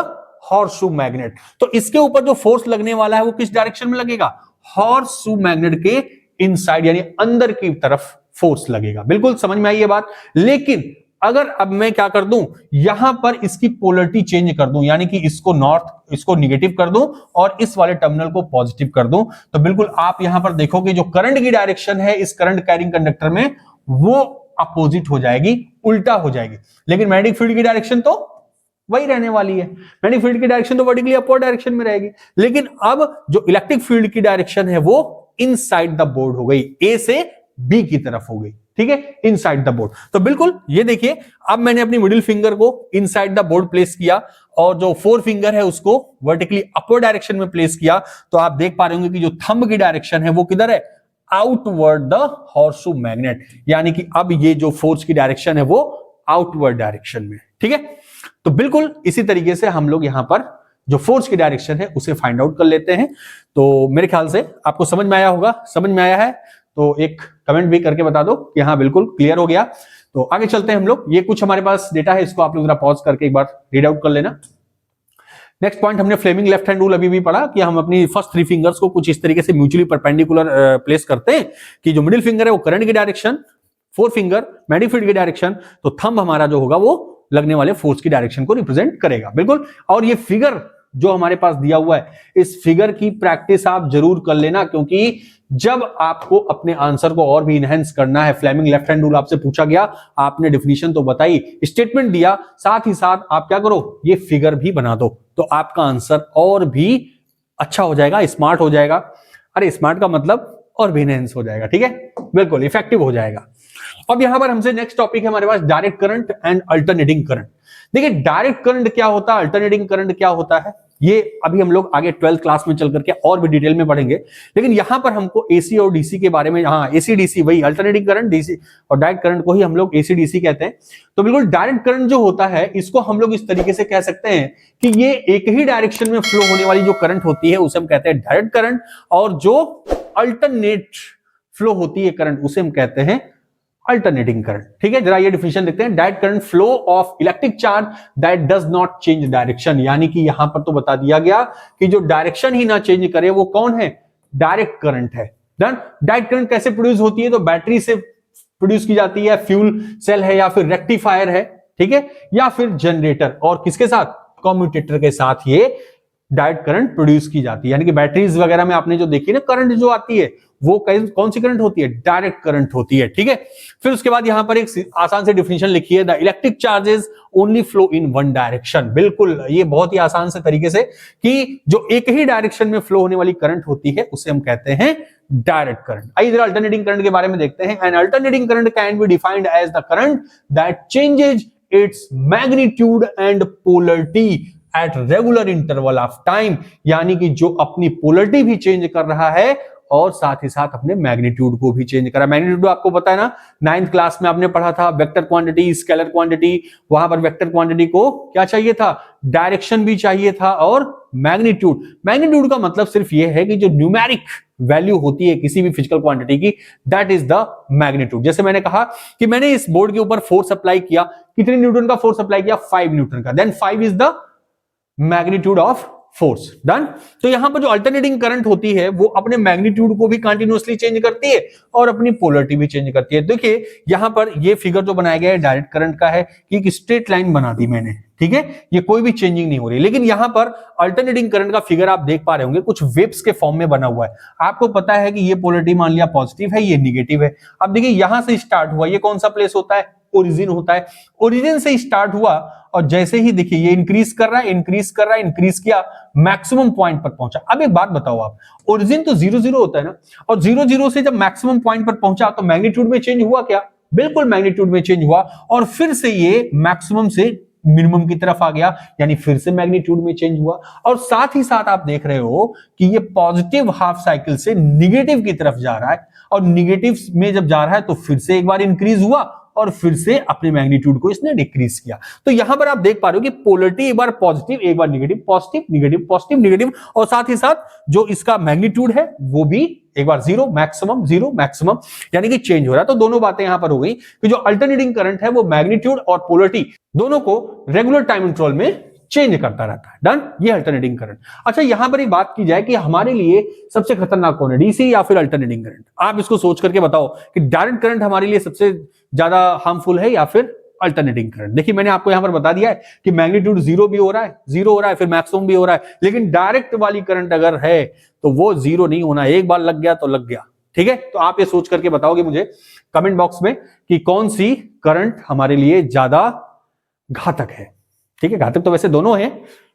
हॉर्सशू मैग्नेट। तो इसके ऊपर जो फोर्स लगने वाला है वो किस डायरेक्शन में लगेगा? हॉर्सशू मैग्नेट के इनसाइड, यानी अंदर की तरफ फोर्स लगेगा। बिल्कुल समझ में आई ये बात। लेकिन अगर अब मैं क्या कर दूं, यहां पर इसकी पोलरिटी चेंज कर दूं, यानी कि इसको नॉर्थ, इसको निगेटिव कर दूं और इस वाले टर्मिनल को पॉजिटिव कर दूं, तो बिल्कुल आप यहां पर देखोगे जो करंट की डायरेक्शन है इस करंट कैरिंग कंडक्टर में वो अपोजिट हो जाएगी, उल्टा हो जाएगी। लेकिन मैग्नेटिक फील्ड की डायरेक्शन तो वही रहने वाली है, मैग्नेटिक फील्ड की डायरेक्शन तो वर्टिकली अपवर्ड डायरेक्शन में रहेगी। लेकिन अब जो इलेक्ट्रिक फील्ड की डायरेक्शन है वो इनसाइड द बोर्ड हो गई, ए से बी की तरफ हो गई। ठीक है, इनसाइड द बोर्ड। तो बिल्कुल ये देखिए, अब मैंने अपनी मिडिल फिंगर को इनसाइड द बोर्ड प्लेस किया और जो फोर फिंगर है उसको वर्टिकली अपवर्ड डायरेक्शन में प्लेस किया, तो आप देख पा रहे होंगे कि जो थंब की डायरेक्शन है वो किधर है? आउटवर्ड द हॉर्सशू मैग्नेट, यानी कि अब ये जो फोर्स की डायरेक्शन है वो आउटवर्ड डायरेक्शन में। ठीक है, तो बिल्कुल इसी तरीके से हम लोग यहां पर जो फोर्स की डायरेक्शन है उसे फाइंड आउट कर लेते हैं। तो मेरे ख्याल से आपको समझ में आया होगा। समझ में आया है तो एक कमेंट भी करके बता दो कि हाँ बिल्कुल क्लियर हो गया। तो आगे चलते हैं हम लोग। ये कुछ हमारे पास डेटा है, इसको आप लोग जरा पॉज करके एक बार रीड आउट कर लेना। नेक्स्ट पॉइंट, हमने फ्लेमिंग लेफ्ट हैंड रूल अभी भी पढ़ा कि हम अपनी फर्स्ट 3 फिंगर्स को कुछ इस तरीके से म्यूचुअली परपेंडिकुलर प्लेस करते हैं कि जो मिडिल फिंगर है वो करंट की direction, four finger magnetic field की डायरेक्शन, तो थंब हमारा जो होगा वो लगने वाले फोर्स की डायरेक्शन को रिप्रेजेंट करेगा। बिल्कुल। और ये फिगर जो हमारे पास दिया हुआ है, इस फिगर की प्रैक्टिस आप जरूर कर लेना, क्योंकि जब आपको अपने आंसर को और भी इनहेंस करना है, फ्लेमिंग लेफ्ट हैंड रूल आपसे पूछा गया, आपने डिफिनीशन तो बताई, स्टेटमेंट दिया, साथ ही साथ आप क्या करो, ये फिगर भी बना दो, तो आपका आंसर और भी अच्छा हो जाएगा, स्मार्ट हो जाएगा। अरे स्मार्ट का मतलब और भी इनहेंस हो जाएगा। ठीक है, बिल्कुल इफेक्टिव हो जाएगा। अब यहां पर हमसे नेक्स्ट टॉपिक है हमारे पास direct current and alternating current. देखिए डायरेक्ट करंट क्या होता है, अल्टरनेटिंग करंट क्या होता है, ये अभी हम लोग आगे 12th क्लास में चल करके और भी डिटेल में पढ़ेंगे। लेकिन यहां पर हमको एसी और डीसी के बारे में, हाँ एसी डीसी, वही अल्टरनेटिंग करंट, डीसी और डायरेक्ट करंट को ही हम लोग एसी डीसी कहते हैं। तो बिल्कुल डायरेक्ट करंट जो होता है इसको हम लोग इस तरीके से कह सकते हैं कि ये एक ही डायरेक्शन में फ्लो होने वाली जो करंट होती है उसे हम कहते हैं डायरेक्ट करंट, और जो अल्टरनेट फ्लो होती है करंट उसे हम कहते हैं अल्टरनेटिंग करंट। ठीक है, जरा ये डिफिनेशन देखते हैं। Direct current, flow of electric charge that does not change direction, यानी कि यहां पर तो बता दिया गया कि जो डायरेक्शन ही ना चेंज करे वो कौन है? डायरेक्ट करंट है। डन। डायरेक्ट करंट कैसे प्रोड्यूस होती है? तो बैटरी से प्रोड्यूस की जाती है, फ्यूल सेल है या फिर रेक्टिफायर है, ठीक है, या फिर जनरेटर, और किसके साथ? कम्यूटेटर के साथ ये डायरेक्ट करंट प्रोड्यूस की जाती है। यानी कि बैटरीज वगैरह में आपने जो देखी ना करंट जो आती है वो कौन सी करंट होती है? डायरेक्ट करंट होती है। ठीक है, फिर उसके बाद यहां पर एक आसान से डिफिनेशन लिखी है, the electric charges only flow in one direction. बिल्कुल, ये बहुत ही आसान से तरीके से कि जो एक ही डायरेक्शन में फ्लो होने वाली करंट होती है उसे हम कहते हैं डायरेक्ट करंट। आइए जरा अल्टरनेटिंग करंट के बारे में देखते हैं। An alternating current can be defined as the current that changes its magnitude and polarity at regular interval of time, यानी कि जो अपनी पोलरिटी भी चेंज कर रहा है और साथ ही साथ अपने मैग्नीट्यूड को भी चेंज करा। मैग्नीट्यूड आपको पता है ना, 9th क्लास में आपने पढ़ा था, वेक्टर क्वांटिटी, स्केलर क्वांटिटी। वहां पर वेक्टर क्वांटिटी को क्या चाहिए था, डायरेक्शन भी चाहिए था और मैग्नीट्यूड। मैग्नीट्यूड का मतलब सिर्फ यह है कि जो न्यूमेरिक वैल्यू होती है किसी भी फिजिकल क्वांटिटी की, दैट इज द मैग्नीट्यूड। जैसे मैंने कहा कि मैंने इस बोर्ड के ऊपर फोर्स अप्लाई किया, कितने न्यूटन का फोर्स अप्लाई किया, 5 न्यूटन का, then 5 is the magnitude of force. Done. तो यहां पर जो अल्टरनेटिंग करंट होती है वो अपने मैग्नीट्यूड को भी कंटिन्यूअसली चेंज करती है और अपनी पोलरिटी भी चेंज करती है। देखिए यहां पर ये फिगर जो बनाया गया है डायरेक्ट करंट का है, कि एक स्ट्रेट लाइन बना दी मैंने, ठीक है, ये कोई भी चेंजिंग नहीं हो रही। लेकिन यहां पर अल्टरनेटिंग करंट का फिगर आप देख पा रहे होंगे, कुछ वेव्स के फॉर्म में बना हुआ है। आपको पता है कि ये पोलरिटी मान लिया पॉजिटिव है, ये निगेटिव है। अब देखिए यहां से स्टार्ट हुआ, ये कौन सा प्लेस होता है, ओरिजिन होता है। ओरिजिन से स्टार्ट हुआ और जैसे ही देखिए ये इंक्रीज कर रहा है, इंक्रीज कर रहा है, इंक्रीज किया, मैक्सिमम पॉइंट पर पहुंचा। अब एक बात बताओ आप, ओरिजिन तो 0 0 होता है ना, और 0 0 से जब मैक्सिमम पॉइंट पर पहुंचा तो मैग्नीट्यूड में चेंज हुआ क्या, बिल्कुल मैग्नीट्यूड में चेंज हुआ, और फिर से ये मैक्सिमम से मिनिमम की तरफ आ गया, यानी फिर से मैग्नीट्यूड में चेंज हुआ। और साथ ही साथ आप देख रहे हो कि ये पॉजिटिव हाफ साइकिल से निगेटिव की तरफ जा रहा है, और निगेटिव में जब जा रहा है तो फिर से एक बार इंक्रीज हुआ और फिर से अपने मैग्नीट्यूड को इसने डिक्रीज किया। तो यहां पर आप देख पा रहे हो कि पोलरिटी एक बार पॉजिटिव, एक बार negative, positive negative, positive negative, और साथ ही साथ जो इसका मैग्नीट्यूड है वो भी एक बार 0 मैक्सिमम, यानी कि चेंज हो रहा है। तो दोनों बातें यहां पर हो गई कि जो अल्टरनेटिंग करंट है वो मैग्नीट्यूड और पोलरिटी दोनों को रेगुलर टाइम इंटरवल में चेंज करता रहता है। डन, ये अल्टरनेटिंग करंट। अच्छा यहां पर एक बात की जाए कि हमारे लिए सबसे खतरनाक कौन है, डीसी या फिर अल्टरनेटिंग करंट? आप इसको सोच करके बताओ कि डायरेक्ट करंट हमारे लिए सबसे ज्यादा हार्मफुल है या फिर अल्टरनेटिंग करंट? देखिए मैंने आपको यहां पर बता दिया है कि मैग्नीट्यूड 0 भी हो रहा है, 0 हो रहा है, फिर मैक्सिमम भी हो रहा है, लेकिन डायरेक्ट वाली करंट अगर है तो वो 0 नहीं होना, एक बार लग गया तो लग गया। ठीक है, तो आप ये सोच करके बताओगे मुझे कमेंट बॉक्स में कि कौन सी करंट हमारे लिए ज्यादा घातक है। ठीक है, घातक तो वैसे दोनों हैं,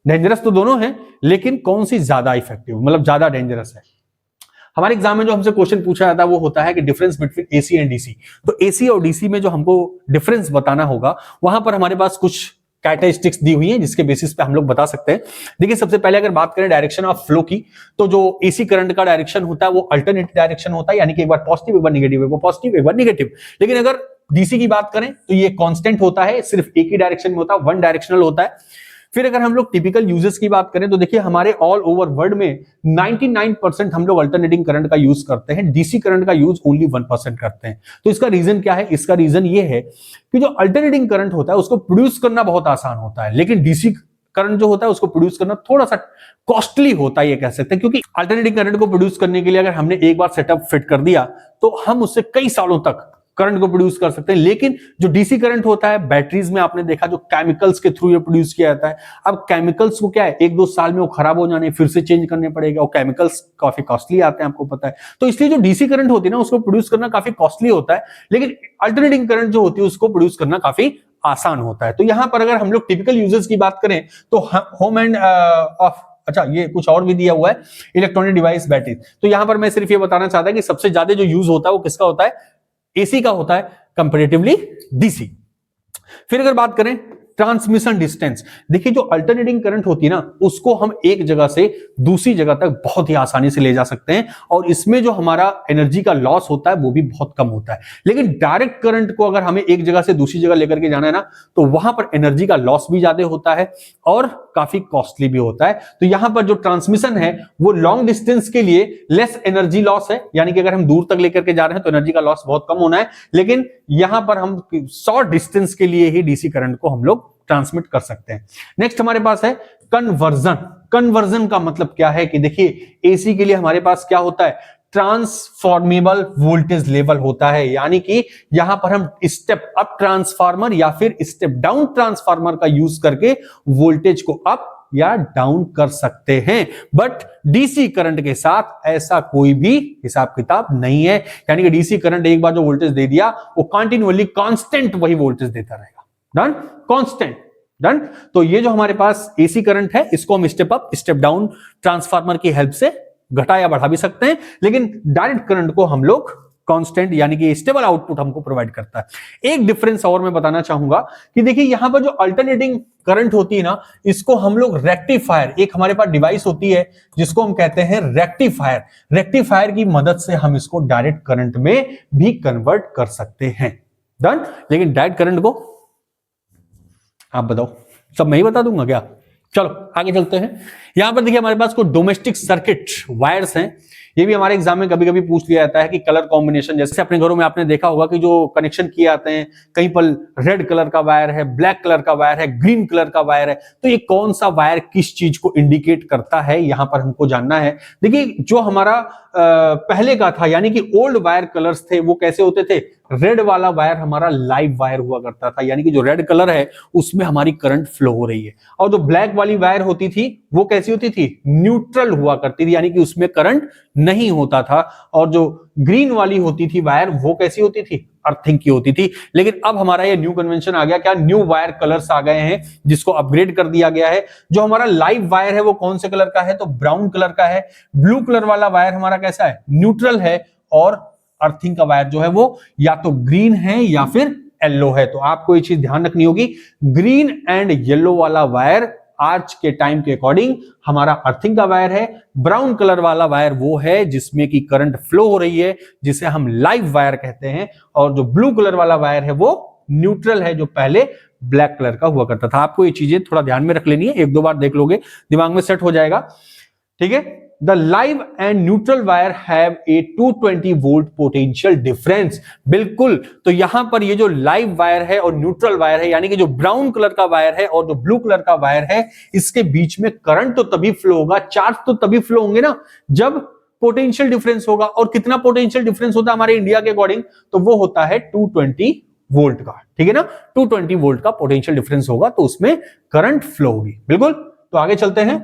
डेंजरस तो दोनों हैं, लेकिन कौन सी ज्यादा इफेक्टिव, मतलब ज्यादा डेंजरस है? हमारे एग्जाम में जो हमसे क्वेश्चन पूछा जाता है वो होता है कि difference between AC and DC. तो एसी और डीसी में जो हमको डिफरेंस बताना होगा, वहां पर हमारे पास कुछ कैरेक्टरिस्टिक्स दी हुई हैं जिसके बेसिस पे हम लोग बता सकते हैं। देखिए सबसे पहले अगर बात करें डायरेक्शन ऑफ फ्लो की, तो जो एसी करंट का डायरेक्शन होता है वो अल्टरनेट डायरेक्शन होता है, यानी कि एक बार पॉजिटिव एक बार निगेटिव, एक बार पॉजिटिव एक बार निगेटिव। लेकिन अगर डीसी की बात करें तो ये कांस्टेंट होता है, सिर्फ एक ही डायरेक्शन में होता है, वन डायरेक्शनल होता है। फिर अगर हम लोग टिपिकल यूजेस की बात करें तो देखिए हमारे ऑल ओवर वर्ल्ड में 99% हम लोग अल्टरनेटिंग करंट का यूज करते हैं, डीसी करंट का यूज ओनली 1% करते हैं। तो इसका रीजन क्या है? इसका रीजन ये है कि जो अल्टरनेटिंग करंट होता है उसको प्रोड्यूस करना बहुत आसान होता है, लेकिन डीसी करंट जो होता है उसको प्रोड्यूस करना थोड़ा सा कॉस्टली होता है, ये कह सकते हैं। क्योंकि अल्टरनेटिंग करंट को प्रोड्यूस करने के लिए अगर हमने एक बार सेटअप फिट कर दिया तो हम उससे कई सालों तक करंट को प्रोड्यूस कर सकते हैं। लेकिन जो डीसी करंट होता है बैटरीज में आपने देखा जो केमिकल्स के थ्रू ये प्रोड्यूस किया जाता है। अब केमिकल्स को क्या है, 1-2 साल में वो खराब हो जाने, फिर से चेंज करने पड़ेगा, और केमिकल्स काफी कॉस्टली आते हैं, आपको पता है। तो इसलिए जो डीसी करंट होती है ना उसको प्रोड्यूस करना काफी कॉस्टली होता है, लेकिन अल्टरनेटिंग करंट जो होती है उसको प्रोड्यूस करना काफी आसान होता है। तो यहां पर अगर हम लोग टिपिकल यूजेस की बात करें तो होम एंड ऑफ, अच्छा ये कुछ और भी दिया हुआ है, इलेक्ट्रॉनिक डिवाइस बैटरी। तो यहां पर मैं सिर्फ ये बताना चाहता है कि सबसे ज्यादा जो यूज होता है वो किसका होता है? एसी का होता है कंपैरेटिवली डीसी। फिर अगर बात करें ट्रांसमिशन डिस्टेंस, देखिए जो अल्टरनेटिंग करंट होती है ना उसको हम एक जगह से दूसरी जगह तक बहुत ही आसानी से ले जा सकते हैं, और इसमें जो हमारा एनर्जी का लॉस होता है वो भी बहुत कम होता है। लेकिन डायरेक्ट करंट को अगर हमें एक जगह से दूसरी जगह लेकर के जाना है ना तो वहां पर एनर्जी का लॉस भी ज्यादा होता है और काफी कॉस्टली भी होता है। तो यहां पर जो ट्रांसमिशन है वो लॉन्ग डिस्टेंस के लिए लेस एनर्जी लॉस है, यानी कि अगर हम दूर तक लेकर के जा रहे हैं तो एनर्जी का लॉस बहुत कम होना है। लेकिन यहां पर हम शॉर्ट डिस्टेंस के लिए ही डीसी करंट को हम लोग ट्रांसमिट कर सकते हैं। नेक्स्ट हमारे पास है कन्वर्जन। कन्वर्जन का मतलब क्या है कि देखिए एसी के लिए हमारे पास क्या होता है? ट्रांसफॉर्मेबल वोल्टेज लेवल होता है, यानी कि यहां पर हम स्टेप अप ट्रांसफार्मर या फिर स्टेप डाउन ट्रांसफार्मर का यूज करके वोल्टेज को अप या डाउन कर सकते हैं। बट डीसी करंट के साथ ऐसा कोई भी हिसाब किताब नहीं है, यानी कि डीसी करंट एक बार जो वोल्टेज दे दिया वो कंटिन्यूअली कांस्टेंट वही वोल्टेज देता रहेगा। Done, constant. डन। तो ये जो हमारे पास एसी करंट है इसको हम step up step down transformer की हेल्प से घटा या बढ़ा भी सकते हैं, लेकिन डायरेक्ट करंट को हम लोग कांस्टेंट यानी कि स्टेबल आउटपुट हमको प्रोवाइड करता है। एक डिफरेंस और मैं बताना चाहूंगा कि देखिए यहां पर जो अल्टरनेटिंग करंट होती है ना, इसको हम लोग रेक्टिफायर, एक हमारे पास डिवाइस होती है जिसको हम कहते हैं रेक्टिफायर, रेक्टिफायर की मदद से हम इसको डायरेक्ट करंट में भी कन्वर्ट कर सकते हैं। डन। लेकिन डायरेक्ट करंट को आप बताओ, सब मैं ही बता दूंगा क्या? चलो आगे चलते हैं। यहां पर देखिए हमारे पास कुछ डोमेस्टिक सर्किट वायर्स हैं, ये भी हमारे एग्जाम में कभी कभी पूछ लिया जाता है कि कलर कॉम्बिनेशन, जैसे अपने घरों में आपने देखा होगा कि जो कनेक्शन किए जाते हैं, कहीं पर रेड कलर का वायर है, ब्लैक कलर का वायर है, ग्रीन कलर का वायर है, तो ये कौन सा वायर किस चीज को इंडिकेट करता है, यहां पर हमको जानना है। देखिए जो हमारा पहले का था यानी कि ओल्ड वायर कलर्स थे वो कैसे होते थे, रेड वाला वायर हमारा लाइव वायर हुआ करता था, यानी कि जो रेड कलर है उसमें हमारी करंट फ्लो हो रही है, और जो ब्लैक वाली वायर होती थी वो कैसी होती थी, न्यूट्रल हुआ करती थी, यानी कि उसमें करंट नहीं होता था, और जो ग्रीन वाली होती थी वायर वो कैसी होती थी, अर्थिंग की होती थी। लेकिन अब हमारा ये न्यू कन्वेंशन आ गया, क्या न्यू वायर कलर्स आ गए हैं जिसको अपग्रेड कर दिया गया है। जो हमारा लाइव वायर है वो कौन से कलर का है, तो ब्राउन कलर का है। ब्लू कलर वाला वायर हमारा कैसा है, न्यूट्रल है, और अर्थिंग का वायर जो है वो या तो ग्रीन है या फिर येलो है। तो आपको ये चीज ध्यान रखनी होगी, ग्रीन एंड येलो वाला वायर आज के टाइम के अकॉर्डिंग हमारा अर्थिंग का वायर है, ब्राउन कलर वाला वायर वो है जिसमें की करंट फ्लो हो रही है, जिसे हम लाइव वायर कहते हैं, और जो ब्लू कलर वाला वायर है वो न्यूट्रल है, जो पहले ब्लैक कलर का हुआ करता था। आपको ये चीजें थोड़ा ध्यान में रख लेनी है, एक दो बार देख लोगे दिमाग में सेट हो जाएगा, ठीक है। The live and neutral wire have a 220 volt potential difference, बिल्कुल। तो यहां पर ये जो लाइव वायर है और न्यूट्रल वायर है, यानी कि जो ब्राउन कलर का वायर है और जो ब्लू कलर का वायर है, इसके बीच में करंट तो तभी फ्लो होगा, चार्ज तो तभी फ्लो होंगे ना जब पोटेंशियल डिफरेंस होगा। और कितना पोटेंशियल डिफरेंस होता है हमारे इंडिया के अकॉर्डिंग, तो वो होता है 220 वोल्ट का, ठीक है ना। 220 वोल्ट का पोटेंशियल डिफरेंस होगा तो उसमें करंट फ्लो होगी, बिल्कुल। तो आगे चलते हैं।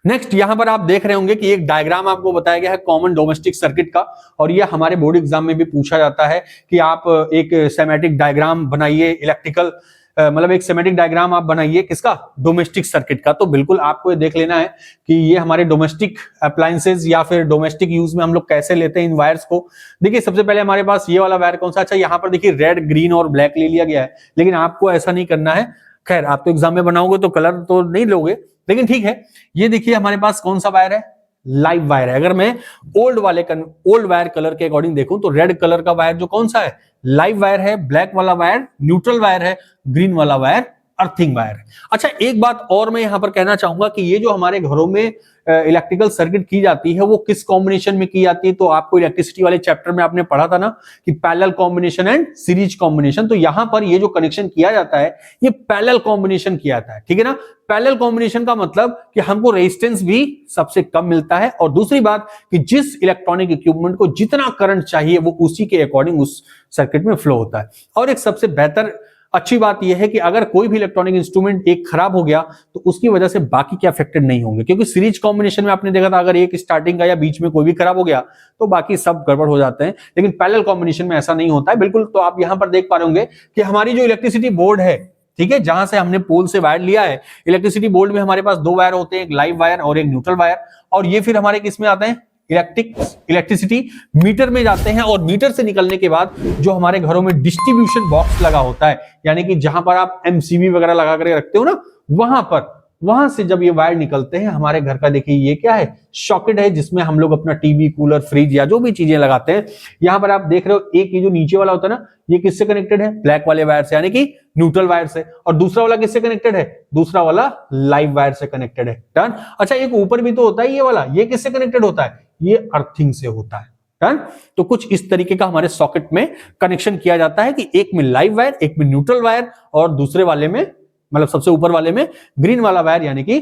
नेक्स्ट यहां पर आप देख रहे होंगे कि एक डायग्राम आपको बताया गया है कॉमन डोमेस्टिक सर्किट का, और यह हमारे बोर्ड एग्जाम में भी पूछा जाता है कि आप एक सेमेटिक डायग्राम बनाइए, इलेक्ट्रिकल मतलब एक सेमेटिक डायग्राम आप बनाइए किसका, डोमेस्टिक सर्किट का। तो बिल्कुल आपको ये देख लेना है कि ये हमारे डोमेस्टिक अप्लायंसेस या फिर डोमेस्टिक यूज में हम लोग कैसे लेते हैं इन वायर्स को। देखिए सबसे पहले हमारे पास ये वाला वायर कौन सा, अच्छा यहाँ पर देखिए रेड, ग्रीन और ब्लैक ले लिया गया है, लेकिन आपको ऐसा नहीं करना है। खैर आप तो एग्जाम में बनाओगे तो कलर तो नहीं लोगे, लेकिन ठीक है। ये देखिए हमारे पास कौन सा वायर है, लाइव वायर है। अगर मैं ओल्ड वायर कलर के अकॉर्डिंग देखूं तो रेड कलर का वायर जो कौन सा है, लाइव वायर है, ब्लैक वाला वायर न्यूट्रल वायर है, ग्रीन वाला वायर अर्थिंग वायर है। अच्छा एक बात और मैं यहां पर कहना चाहूंगा कि ये जो हमारे घरों में इलेक्ट्रिकल सर्किट की जाती है वो किस कॉम्बिनेशन में की जाती है, तो आपको इलेक्ट्रिसिटी वाले चैप्टर में आपने पढ़ा था ना कि parallel combination and series combination. तो यहां पर ये जो कनेक्शन किया जाता है ये पैरेलल कॉम्बिनेशन किया जाता है, ठीक है ना। पैरेलल कॉम्बिनेशन का मतलब कि हमको रेजिस्टेंस भी सबसे कम मिलता है, और दूसरी बात कि जिस इलेक्ट्रॉनिक इक्विपमेंट को जितना करंट चाहिए वो उसी के अकॉर्डिंग उस सर्किट में फ्लो होता है। और एक सबसे बेहतर अच्छी बात यह है कि अगर कोई भी इलेक्ट्रॉनिक इंस्ट्रूमेंट एक खराब हो गया तो उसकी वजह से बाकी क्या अफेक्टेड नहीं होंगे, क्योंकि सीरीज कॉम्बिनेशन में आपने देखा था अगर एक स्टार्टिंग का या बीच में कोई भी खराब हो गया तो बाकी सब गड़बड़ हो जाते हैं, लेकिन पैरेलल कॉम्बिनेशन में ऐसा नहीं होता है, बिल्कुल। तो आप यहां पर देख पा रहे होंगे कि हमारी जो इलेक्ट्रिसिटी बोर्ड है, ठीक है, जहां से हमने पोल से वायर लिया है, इलेक्ट्रिसिटी बोर्ड में हमारे पास दो वायर होते हैं, एक लाइव वायर और एक न्यूट्रल वायर, और ये फिर हमारे किस में आते हैं, इलेक्ट्रिसिटी मीटर में जाते हैं, और मीटर से निकलने के बाद जो हमारे घरों में डिस्ट्रीब्यूशन बॉक्स लगा होता है, यानी कि जहां पर आप एमसीबी वगैरह लगा कर रखते हो ना, वहां से जब ये वायर निकलते हैं हमारे घर का, देखिए ये क्या है, सॉकेट है जिसमें हम लोग अपना टीवी, कूलर, फ्रिज या जो भी चीजें लगाते हैं। यहां पर आप देख रहे हो एक ये जो नीचे वाला होता है ना, ये किससे कनेक्टेड है, ब्लैक वाले वायर से, यानी कि न्यूट्रल वायर से, और दूसरा वाला किससे कनेक्टेड है, दूसरा वाला लाइव वायर से कनेक्टेड है। डन। अच्छा एक ऊपर भी तो होता है ये वाला, ये किससे कनेक्टेड होता है, ये अर्थिंग से होता है। डन। तो कुछ इस तरीके का हमारे सॉकेट में कनेक्शन किया जाता है कि एक में लाइव वायर, एक में न्यूट्रल वायर, और दूसरे वाले में मतलब सबसे ऊपर वाले में ग्रीन वाला वायर यानी कि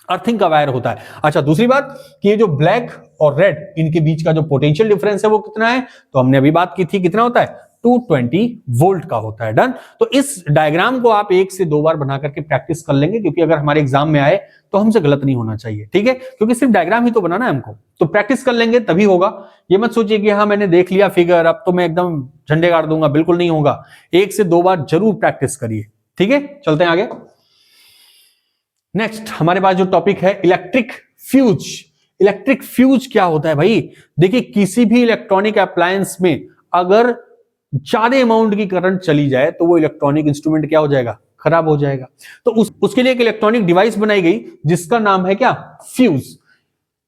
अर्थिंग का वायर होता है। अच्छा दूसरी बात कि ये जो ब्लैक और रेड इनके बीच का जो पोटेंशियल डिफरेंस है वो कितना है, तो हमने अभी बात की थी कितना होता है, 220 वोल्ट का होता है। डन। तो इस डायग्राम को आप एक से दो बार बना करके प्रैक्टिस कर लेंगे, क्योंकि अगर हमारे एग्जाम में आए तो हमसे गलत नहीं होना चाहिए, ठीक है, क्योंकि सिर्फ डायग्राम ही तो बनाना है हमको, तो प्रैक्टिस कर लेंगे तभी होगा। ये मत सोचिए कि हाँ मैंने देख लिया फिगर अब तो मैं एकदम झंडे गाड़ दूंगा, बिल्कुल नहीं होगा, एक से दो बार जरूर प्रैक्टिस करिए, ठीक है। चलते हैं आगे। नेक्स्ट हमारे पास जो टॉपिक है इलेक्ट्रिक फ्यूज। इलेक्ट्रिक फ्यूज क्या होता है भाई? देखिए, किसी भी इलेक्ट्रॉनिक अप्लायंस में अगर ज्यादा अमाउंट की करंट चली जाए तो वो इलेक्ट्रॉनिक इंस्ट्रूमेंट क्या हो जाएगा? खराब हो जाएगा। तो उसके लिए एक इलेक्ट्रॉनिक डिवाइस बनाई गई जिसका नाम है क्या? फ्यूज।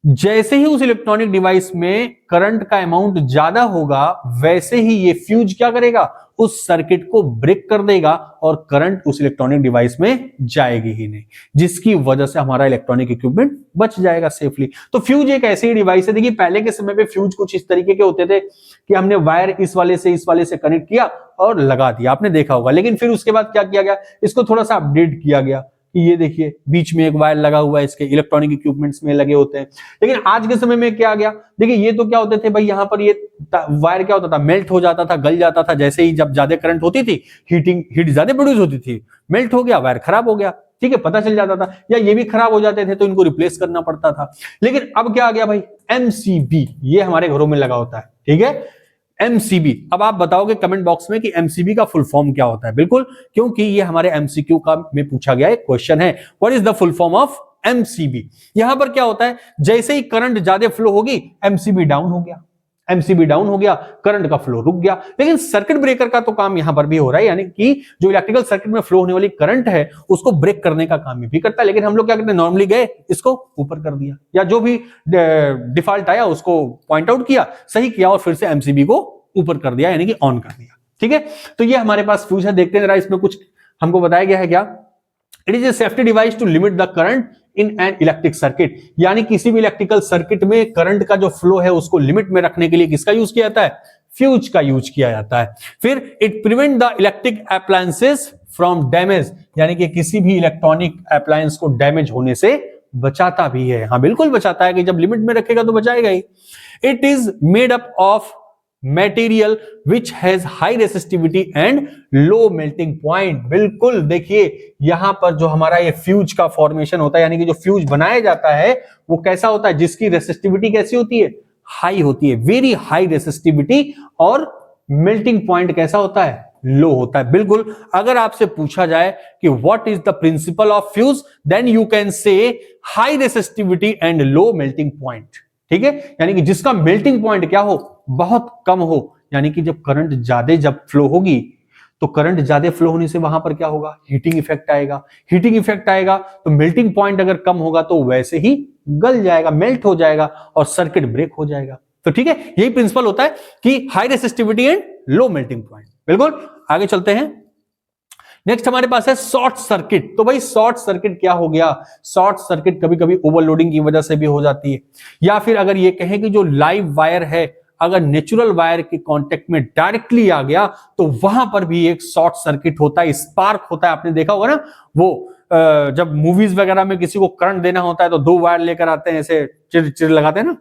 जैसे ही उस इलेक्ट्रॉनिक डिवाइस में करंट का अमाउंट ज्यादा होगा, वैसे ही ये फ्यूज क्या करेगा? उस सर्किट को ब्रेक कर देगा और करंट उस इलेक्ट्रॉनिक डिवाइस में जाएगी ही नहीं, जिसकी वजह से हमारा इलेक्ट्रॉनिक इक्विपमेंट बच जाएगा सेफली। तो फ्यूज एक ऐसी डिवाइस है। देखिए, पहले के समय पे फ्यूज कुछ इस तरीके के होते थे कि हमने वायर इस वाले से कनेक्ट किया और लगा दिया, आपने देखा होगा। लेकिन फिर उसके बाद क्या किया गया? इसको थोड़ा सा अपडेट किया गया कि ये देखिए बीच में एक वायर लगा हुआ है, इसके इलेक्ट्रॉनिक इक्विपमेंट्स में लगे होते हैं। लेकिन आज के समय में क्या आ गया? देखिए, ये तो क्या होते थे भाई, यहां पर ये वायर क्या होता था? मेल्ट हो जाता था, गल जाता था। जैसे ही जब ज्यादा करंट होती थी, हीट ज्यादा प्रोड्यूस होती थी, मेल्ट हो गया, वायर खराब हो गया, ठीक है, पता चल जाता था। या ये भी खराब हो जाते थे तो इनको रिप्लेस करना पड़ता था। लेकिन अब क्या आ गया भाई? एमसीबी, ये हमारे घरों में लगा होता है, ठीक है, एमसीबी। अब आप बताओगे कमेंट बॉक्स में कि एमसीबी का फुल फॉर्म क्या होता है? बिल्कुल, क्योंकि ये हमारे एमसीक्यू का में पूछा गया एक क्वेश्चन है। What is the full form of MCB? यहां पर क्या होता है? जैसे ही करंट ज्यादा फ्लो होगी, एमसीबी डाउन हो गया, एमसीबी डाउन हो गया, करंट का फ्लो रुक गया। लेकिन सर्किट ब्रेकर का तो काम यहां पर भी हो रहा है, यानी कि जो इलेक्ट्रिकल सर्किट में फ्लो होने वाली करंट है उसको ब्रेक करने का काम भी करता है। लेकिन हम लोग क्या करते हैं? नॉर्मली गए, इसको ऊपर कर दिया, या जो भी डिफॉल्ट आया उसको पॉइंट आउट किया, सही किया और फिर से एमसीबी को ऊपर कर दिया, यानी कि ऑन कर दिया, ठीक है। तो ये हमारे पास फ्यूज है। देखते हैं जरा इसमें कुछ हमको बताया गया है क्या। It is a safety device to limit the current in an electric circuit, यानी किसी भी इलेक्ट्रिकल सर्किट में करंट का जो फ्लो है उसको लिमिट में रखने के लिए किसका यूज किया जाता है? फ्यूज का यूज किया जाता है। फिर it prevent the electric appliances from damage, यानी कि किसी भी इलेक्ट्रॉनिक अप्लायंस को डैमेज होने से बचाता भी है। हाँ, बिल्कुल बचाता है कि जब लिमिट में रखेगा तो बचाएगा ही। It is made up of material which has high resistivity and low melting point. बिल्कुल, देखिए यहां पर जो हमारा ये फ्यूज का फॉर्मेशन होता है, यानी कि जो फ्यूज बनाया जाता है वो कैसा होता है? जिसकी रेसिस्टिविटी कैसी होती है? हाई होती है, वेरी हाई रेसिस्टिविटी। और मेल्टिंग पॉइंट कैसा होता है? लो होता है। बिल्कुल, अगर आपसे पूछा जाए कि what is the principle of fuse, then you can say high resistivity and low melting point, ठीक है, यानी कि जिसका मेल्टिंग पॉइंट क्या हो? बहुत कम हो, यानी कि जब करंट ज्यादा जब फ्लो होगी तो करंट ज्यादा फ्लो होने से वहां पर क्या होगा? हीटिंग इफेक्ट आएगा। हीटिंग इफेक्ट आएगा तो मेल्टिंग पॉइंट अगर कम होगा तो वैसे ही गल जाएगा, मेल्ट हो जाएगा और सर्किट ब्रेक हो जाएगा। तो ठीक है, यही प्रिंसिपल होता है कि high resistivity and low melting point. बिल्कुल, आगे चलते हैं। नेक्स्ट हमारे पास है शॉर्ट सर्किट। तो भाई शॉर्ट सर्किट क्या हो गया? शॉर्ट सर्किट कभी कभी ओवरलोडिंग की वजह से भी हो जाती है, या फिर अगर ये कहें कि जो लाइव वायर है अगर नेचुरल वायर के कांटेक्ट में डायरेक्टली आ गया तो वहां पर भी एक शॉर्ट सर्किट होता है, स्पार्क होता है। आपने देखा होगा ना, वो जब मूवीज वगैरह में किसी को करंट देना होता है तो दो वायर लेकर आते हैं, ऐसे चिर चिर लगाते हैं ना,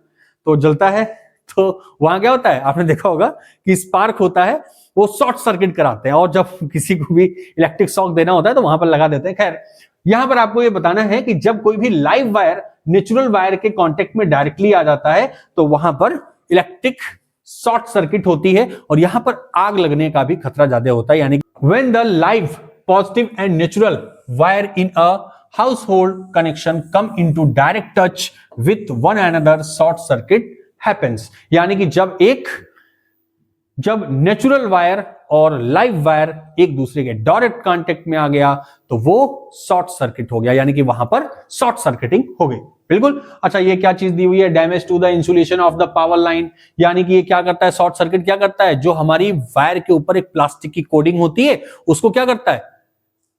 तो जलता है। तो वहां क्या होता है? आपने देखा होगा कि स्पार्क होता है, वो शॉर्ट सर्किट कराते हैं। और जब किसी को भी इलेक्ट्रिक शॉक देना होता है तो वहां पर लगा देते हैं। खैर, यहां पर आपको ये बताना है कि जब कोई भी लाइव वायर नेचुरल वायर के कांटेक्ट में डायरेक्टली आ जाता है तो वहां पर इलेक्ट्रिक शॉर्ट सर्किट होती है और यहां पर आग लगने का भी खतरा ज्यादा होता है। यानी when the live positive and natural wire in a household connection come into direct touch with one another, short circuit happens। यानी कि जब नेचुरल वायर और लाइव वायर एक दूसरे के डायरेक्ट कांटेक्ट में आ गया तो वो शॉर्ट सर्किट हो गया, यानी कि वहां पर शॉर्ट सर्किटिंग हो गई। बिल्कुल। अच्छा, ये क्या चीज दी हुई है? Damage to the insulation of the power line, यानी कि ये क्या करता है? शॉर्ट सर्किट क्या करता है? जो हमारी वायर के ऊपर एक प्लास्टिक की कोटिंग होती है उसको क्या करता है?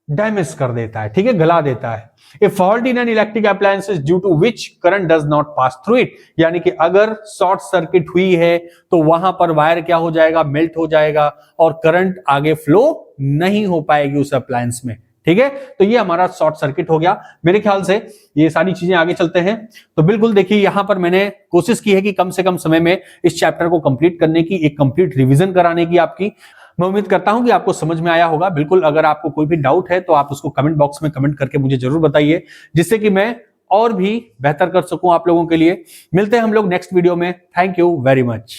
डैमेज कर देता है, ठीक है, गला देता है। A fault in an electric appliances due to which current does not pass through it, यानी कि अगर शॉर्ट सर्किट हुई है तो वहां पर वायर क्या हो जाएगा? मेल्ट हो जाएगा और करंट आगे फ्लो नहीं हो पाएगी उस अप्लायंस में, ठीक है। तो ये हमारा शॉर्ट सर्किट हो गया। मेरे ख्याल से ये सारी चीजें, आगे चलते हैं। तो बिल्कुल देखिए, यहां पर मैंने कोशिश की है कि कम से कम समय में इस चैप्टर को कंप्लीट करने की, एक कंप्लीट रिवीजन कराने की आपकी। मैं उम्मीद करता हूं कि आपको समझ में आया होगा। बिल्कुल, अगर आपको कोई भी डाउट है तो आप उसको कमेंट बॉक्स में कमेंट करके मुझे जरूर बताइए, जिससे कि मैं और भी बेहतर कर सकूं आप लोगों के लिए। मिलते हैं हम लोग नेक्स्ट वीडियो में। Thank you very much.